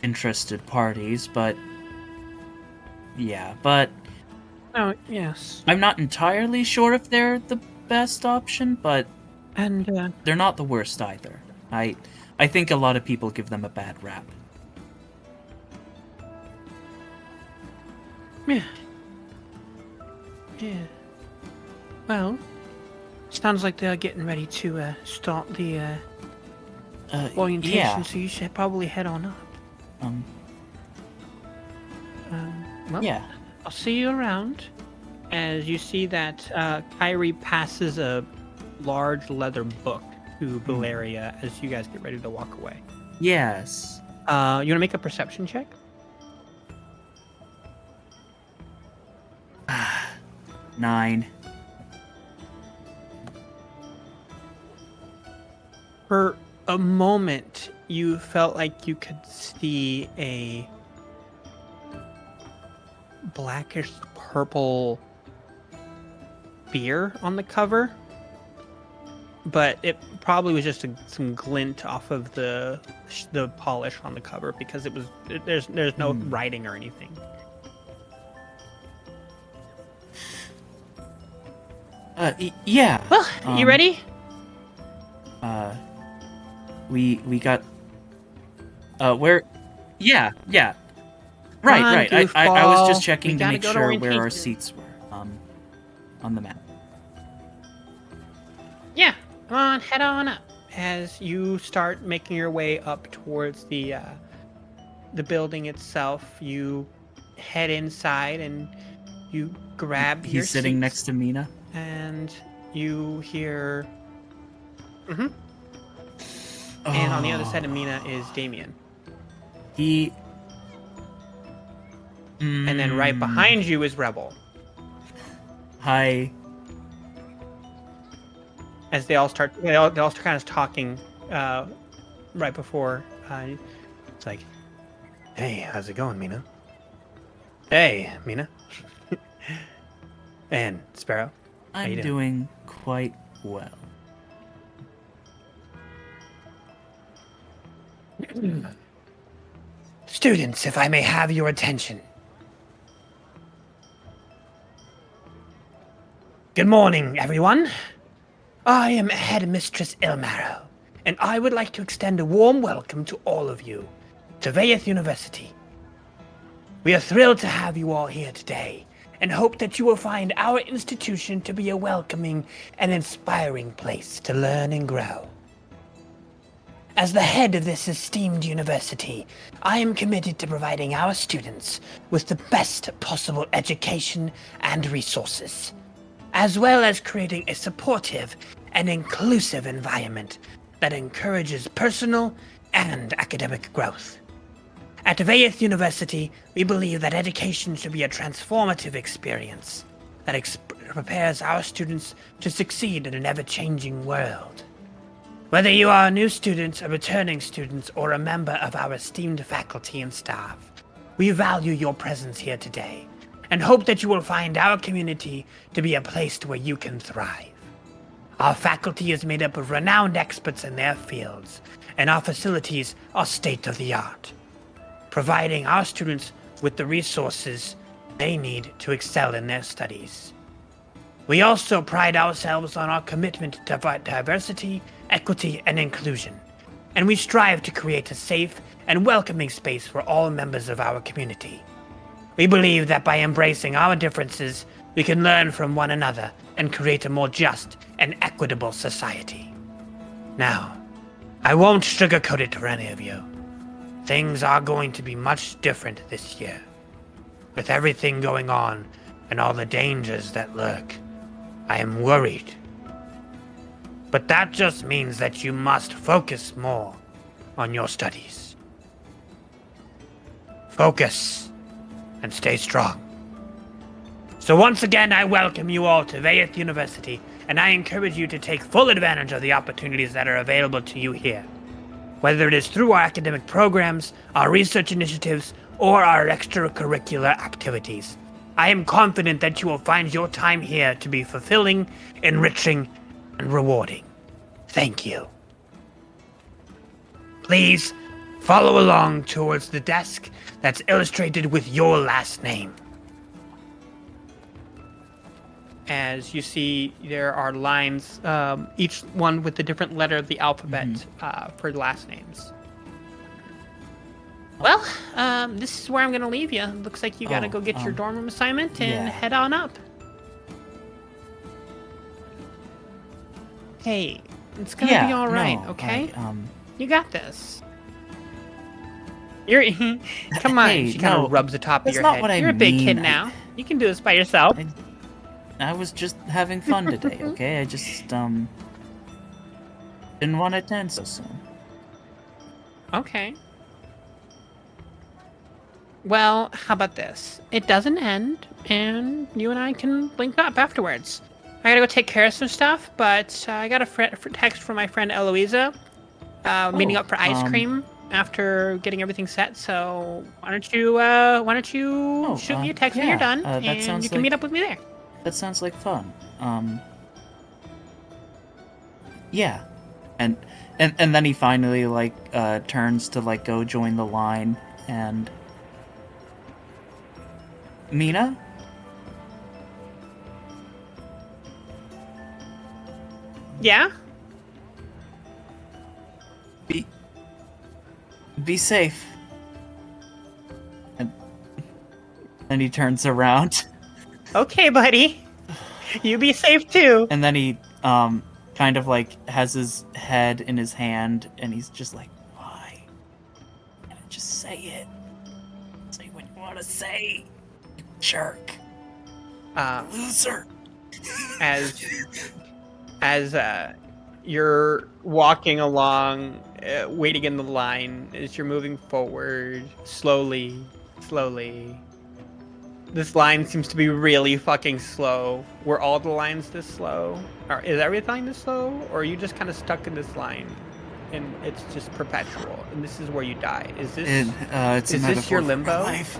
B: interested parties, but... Yeah, but...
A: Oh, yes.
B: I'm not entirely sure if they're the best option, but...
A: And,
B: they're not the worst either. I think a lot of people give them a bad rap.
A: yeah. Yeah. Well, sounds like they're getting ready to, start the, orientation,
B: yeah.
A: so you should probably head on up. Well,
B: Yeah.
A: I'll see you around. As you see that Kyrie passes a large leather book to Valeria as you guys get ready to walk away.
B: Yes.
A: You want to make a perception check?
B: 9.
A: For a moment, you felt like you could see a blackish purple beer on the cover, but it probably was just some glint off of the polish on the cover because there's no writing or anything.
B: Yeah.
A: Well, you ready?
B: We got... where... Yeah. Right. I was just checking to make sure where our seats were, on the map.
A: Yeah, come on, head on up. As you start making your way up towards the building itself, you head inside and you grab your
B: He's sitting
A: seats,
B: next to Mina.
A: and you hear... Mm-hmm. And on the other side of Mina is Damien.
B: He...
A: And then right behind you is Rebel.
B: Hi.
A: As they all start kind of talking right before
C: It's like, hey, how's it going, Mina? Hey, Mina. And Sparrow.
B: I'm
C: you
B: doing quite well.
C: Students, if I may have your attention. Good morning, everyone. I am Headmistress Ilmarrow, and I would like to extend a warm welcome to all of you to Vayeth University. We are thrilled to have you all here today, and hope that you will find our institution to be a welcoming and inspiring place to learn and grow. As the head of this esteemed university, I am committed to providing our students with the best possible education and resources, as well as creating a supportive and inclusive environment that encourages personal and academic growth. At Vayeth University, we believe that education should be a transformative experience that prepares our students to succeed in an ever-changing world. Whether you are a new student, a returning student, or a member of our esteemed faculty and staff, we value your presence here today and hope that you will find our community to be a place where you can thrive. Our faculty is made up of renowned experts in their fields, and our facilities are state-of-the-art, providing our students with the resources they need to excel in their studies. We also pride ourselves on our commitment to diversity, equity, and inclusion, and we strive to create a safe and welcoming space for all members of our community. We believe that by embracing our differences, we can learn from one another and create a more just and equitable society. Now, I won't sugarcoat it for any of you. Things are going to be much different this year. With everything going on and all the dangers that lurk, I am worried. But that just means that you must focus more on your studies. Focus and stay strong. So once again, I welcome you all to Vayeth University, and I encourage you to take full advantage of the opportunities that are available to you here. Whether it is through our academic programs, our research initiatives, or our extracurricular activities, I am confident that you will find your time here to be fulfilling, enriching, and rewarding. Thank you. Please follow along towards the desk that's illustrated with your last name.
A: As you see, there are lines, each one with a different letter of the alphabet for the last names. Well, this is where I'm going to leave you. Looks like you got to go get your dorm room assignment and head on up. Hey, it's going to be all right, okay? You got this. You're come on.
B: Hey,
A: she kind of rubs the top of
B: that's
A: your
B: not
A: head.
B: what I
A: You're a big
B: mean.
A: kid now. You can do this by yourself.
B: I was just having fun today, okay? I just, didn't want to attend so soon.
A: Okay. Well, how about this? It doesn't end, and you and I can link up afterwards. I gotta go take care of some stuff, but I got a text from my friend Eloisa, meeting up for ice cream after getting everything set. So why don't you shoot me a text when you're done, and you can meet up with me there.
B: That sounds like fun. Yeah, and then he finally turns to go join the line, and Mina?
A: Yeah?
B: Be safe. And he turns around.
A: Okay, buddy. You be safe too.
B: And then he kind of has his head in his hand, and he's just like, why? And just say it. Say what you want to say. You jerk. Loser.
A: As you're walking along, waiting in the line, as you're moving forward, slowly. This line seems to be really fucking slow. Were all the lines this slow? Or is everything this slow? Or are you just kind of stuck in this line? And it's just perpetual. And this is where you die. Is this
B: is
A: this your limbo?
B: Life.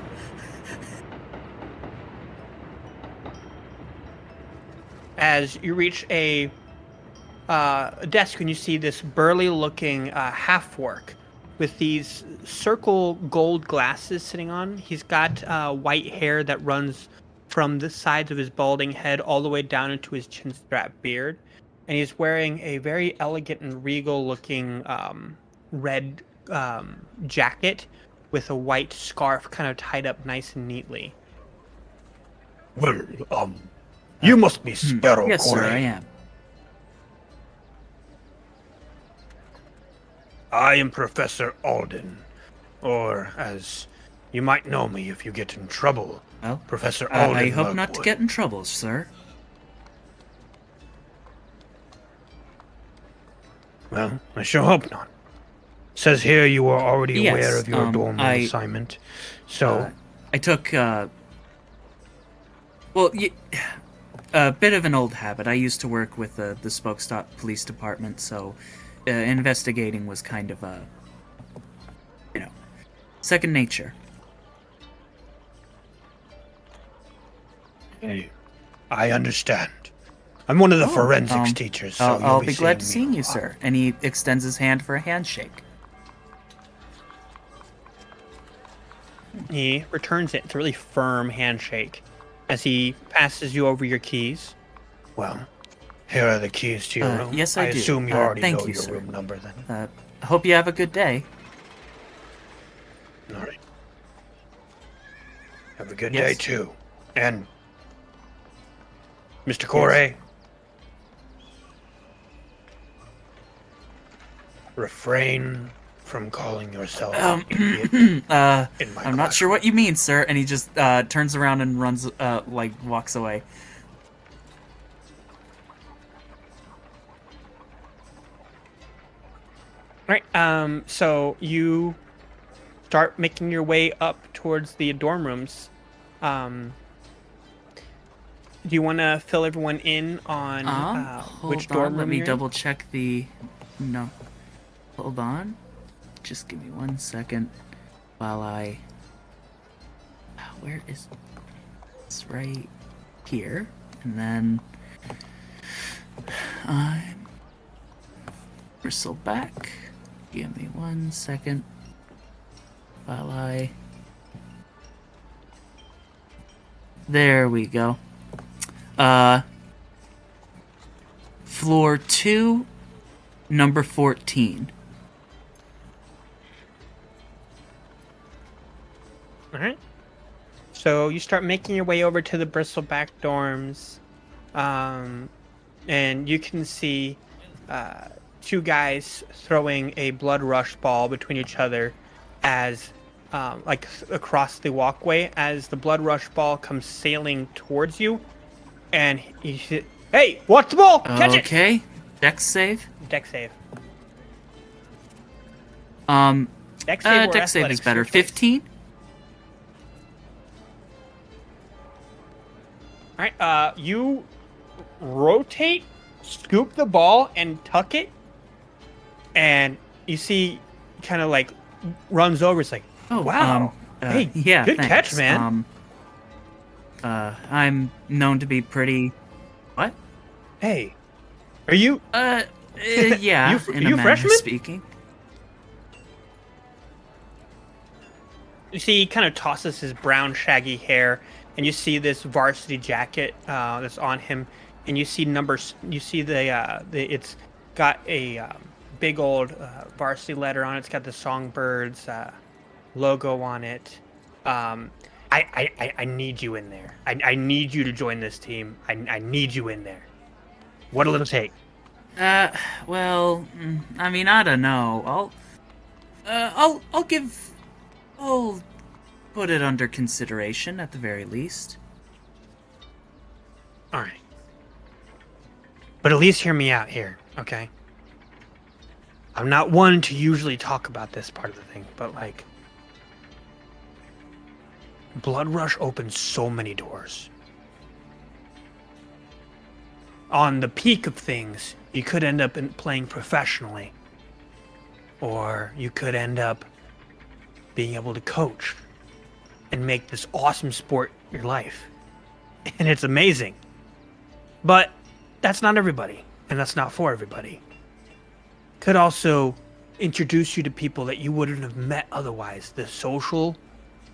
A: As you reach a desk and you see this burly-looking half-orc with these circle gold glasses sitting on. He's got white hair that runs from the sides of his balding head all the way down into his chin-strap beard. And he's wearing a very elegant and regal-looking red jacket with a white scarf kind of tied up nice and neatly.
C: Well, you must be Sparrow,
B: Yes,
C: Koray.
B: sir, I am.
C: I am Professor Alden, or as you might know me if you get in trouble,
B: Well,
C: Professor Alden.
B: I hope not to
C: Lovewood.
B: get in trouble, sir.
C: Well, I sure hope not. Says here you are already
B: Yes,
C: aware of your dorm room assignment, so
B: I took, a bit of an old habit. I used to work with the Spokestop Police Department, so investigating was kind of second nature.
C: hey, I understand. I'm one of the forensics teachers, so
B: I'll
C: you'll
B: be glad to
C: seeing
B: see
C: me
B: you,
C: a lot.
B: sir. And he extends his hand for a handshake.
A: He returns it. It's a really firm handshake as he passes you over your keys.
C: Well, here are the keys to your room.
B: Yes, I do.
C: assume you already
B: thank
C: know
B: you,
C: your
B: sir.
C: room number then.
B: I hope you have a good day.
C: All right. Have a good
B: Yes.
C: day too. And Mr. Koray, refrain from calling yourself an idiot in my
B: I'm not sure what you mean, sir. And he just turns around and runs, walks away.
A: All right. So you start making your way up towards the dorm rooms. Do you want to fill everyone in on which dorm room
B: Let me
A: you're in?
B: double check the. No, hold on. Just give me 1 second while I. Where is? It's right here, and then I'm Bristleback. Give me 1 second while I... There we go. Floor 2, number 14.
A: All right. So you start making your way over to the Bristleback dorms, and you can see two guys throwing a blood rush ball between each other as like across the walkway as the blood rush ball comes sailing towards you, and you say, "Hey, watch the ball! Catch it!"
B: Okay. Dex save.
A: Dex save.
B: Dex
A: Dex save, or
B: Dex save is
A: athletics,
B: better.
A: your choice.
B: 15.
A: All right. You rotate, scoop the ball, and tuck it, and you see, kind of like runs over. It's like,
B: Oh,
A: wow. Hey,
B: yeah,
A: good
B: thanks.
A: catch, man.
B: I'm known to be pretty... What?
A: Hey, are you?
B: Yeah, in
A: you
B: a manner
A: freshman?
B: speaking.
A: You see, he kind of tosses his brown, shaggy hair, and you see this varsity jacket that's on him, and you see numbers. You see the it's got a big old varsity letter on it. It's got the Songbirds logo on it. I need you in there. I need you to join this team. I need you in there. What'll it take?
B: Well, I mean, I don't know. I'll put it under consideration at the very least.
A: All right. But at least hear me out here, okay? I'm not one to usually talk about this part of the thing, but like, Blood Rush opens so many doors. On the peak of things, you could end up playing professionally, or you could end up being able to coach and make this awesome sport your life. And it's amazing. But that's not everybody, and that's not for everybody. Could also introduce you to people that you wouldn't have met otherwise. The social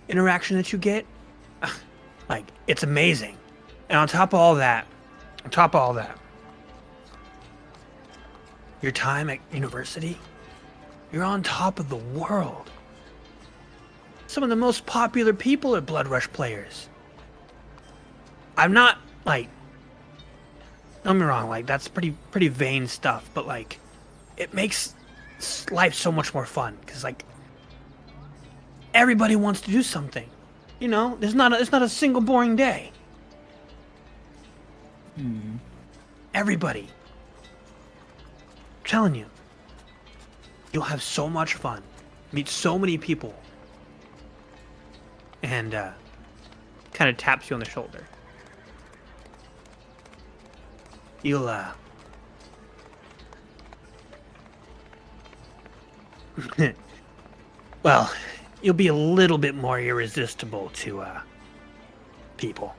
A: interaction that you get, like, it's amazing. And on top of all that, your time at university, you're on top of the world. Some of the most popular people are Blood Rush players. I'm not, like, don't get me wrong, like, that's pretty vain stuff, but, like, it makes life so much more fun, because, like, everybody wants to do something. You know, it's not a single boring day. Everybody. I'm telling you, you'll have so much fun, meet so many people, and kind of taps you on the shoulder. You'll well, you'll be a little bit more irresistible to people.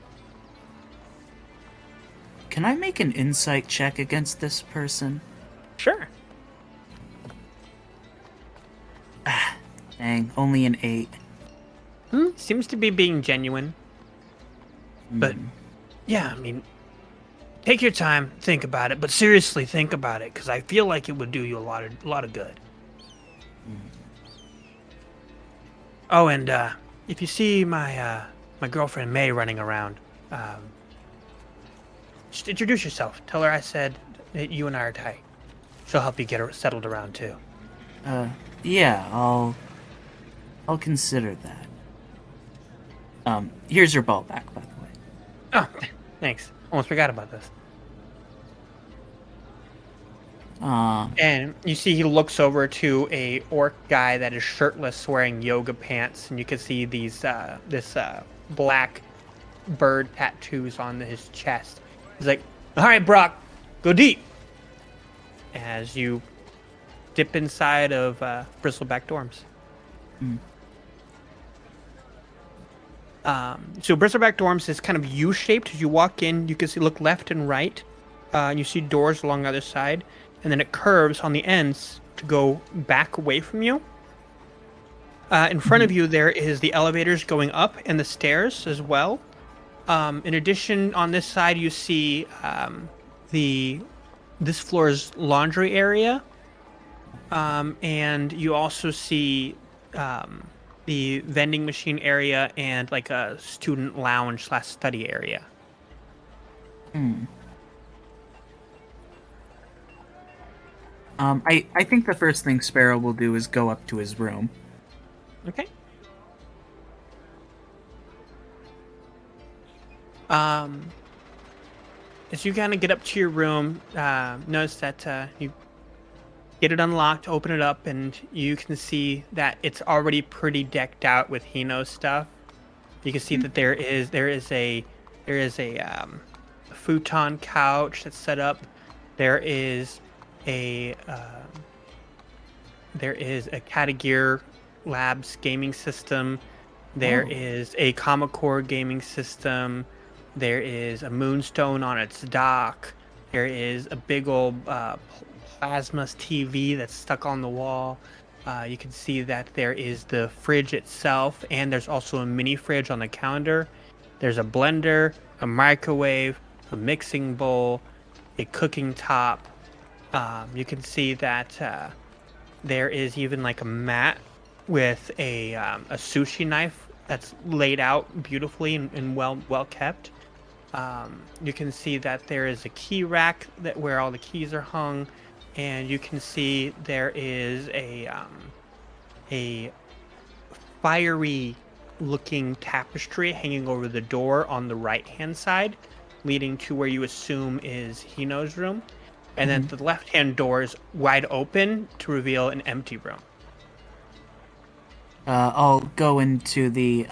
B: Can I make an insight check against this person?
A: Sure.
B: Dang, only an 8.
A: Seems to be being genuine. But yeah, I mean, take your time, think about it, but seriously think about it, because I feel like it would do you a lot of good. Oh, and if you see my girlfriend May running around, just introduce yourself. Tell her I said that you and I are tight. She'll help you get her settled around too.
B: Yeah, I'll consider that. Here's your ball back, by the way.
A: Oh, thanks. Almost forgot about this. And you see he looks over to a orc guy that is shirtless, wearing yoga pants, and you can see these this black bird tattoos on his chest. He's like, "All right, Brock, go deep." As you dip inside of Bristleback dorms. So Bristleback dorms is kind of U-shaped. As you walk in, you can see, look left and right, and you see doors along the other side. and then it curves on the ends to go back away from you. In front of you, there is the elevators going up and the stairs as well. In addition, on this side, you see this floor's laundry area, and you also see the vending machine area and like a student lounge / study area.
B: I think the first thing Sparrow will do is go up to his room.
A: Okay. As you kind of get up to your room, notice that you get it unlocked, open it up, and you can see that it's already pretty decked out with Hino stuff. You can see that there is a futon couch that's set up. There is a Catagear Labs gaming system. There is a Comacore gaming system. There is a Moonstone on its dock. There is a big old plasma TV that's stuck on the wall. You can see that there is the fridge itself, and there's also a mini fridge on the counter. There's a blender, a microwave, a mixing bowl, a cooking top. You can see that there is even like a mat with a sushi knife that's laid out beautifully and well kept. You can see that there is a key rack where all the keys are hung, and you can see there is a fiery looking tapestry hanging over the door on the right hand side, leading to where you assume is Hino's room. And then the left hand door is wide open to reveal an empty room.
B: I'll go into the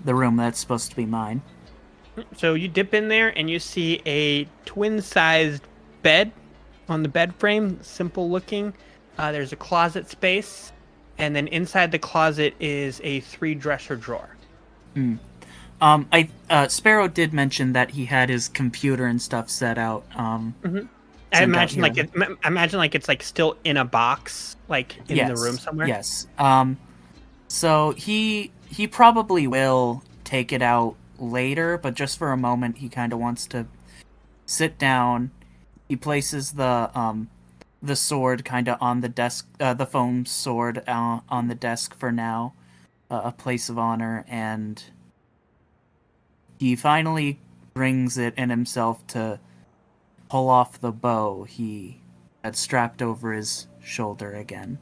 B: room that's supposed to be mine.
A: So you dip in there and you see a twin-sized bed on the bed frame, simple looking. There's a closet space, and then inside the closet is a 3-dresser drawer.
B: Sparrow did mention that he had his computer and stuff set out.
A: I imagine like it's like still in a box, like in the room somewhere.
B: Yes. So he probably will take it out later, but just for a moment, he kind of wants to sit down. He places the sword kind of on the desk, the foam sword on the desk for now, a place of honor, and he finally brings it in himself to pull off the bow he had strapped over his shoulder again.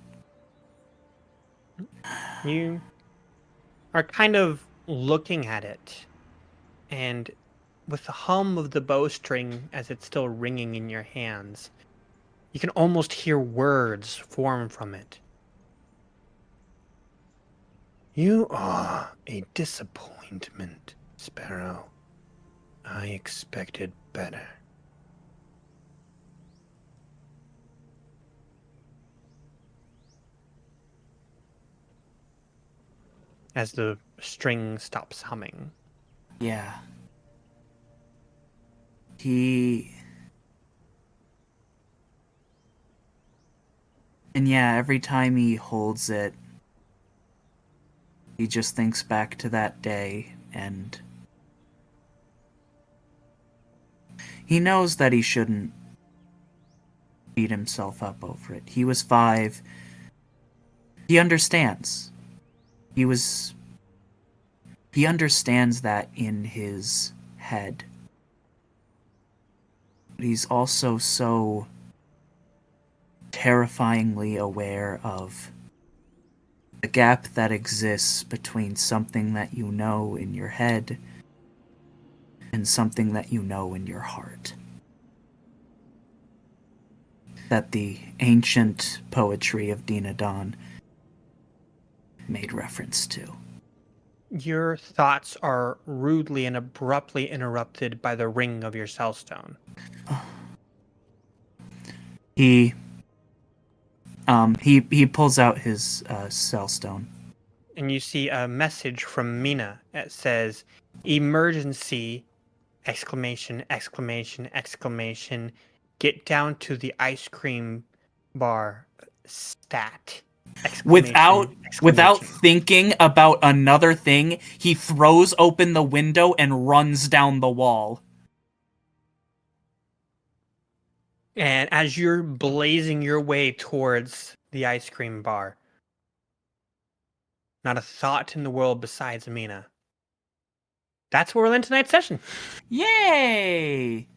A: You are kind of looking at it, and with the hum of the bowstring as it's still ringing in your hands, you can almost hear words form from it.
C: You are a disappointment, Sparrow. I expected better.
A: As the string stops humming.
B: Yeah. And yeah, every time he holds it, he just thinks back to that day, and he knows that he shouldn't beat himself up over it. He was 5. He understands. He understands that in his head. But he's also so terrifyingly aware of the gap that exists between something that you know in your head and something that you know in your heart. That the ancient poetry of Dinadon made reference to.
A: Your thoughts are rudely and abruptly interrupted by the ring of your cellstone.
B: He pulls out his cellstone.
A: And you see a message from Mina that says, "Emergency!" Exclamation, exclamation, exclamation.
C: get down to the ice cream bar stat.
B: Without
C: Exclamation.
B: thinking about another thing, he throws open the window and runs down the wall.
C: And as you're blazing your way towards the ice cream bar, not a thought in the world besides Amina. That's where we'll end tonight's session.
B: Yay!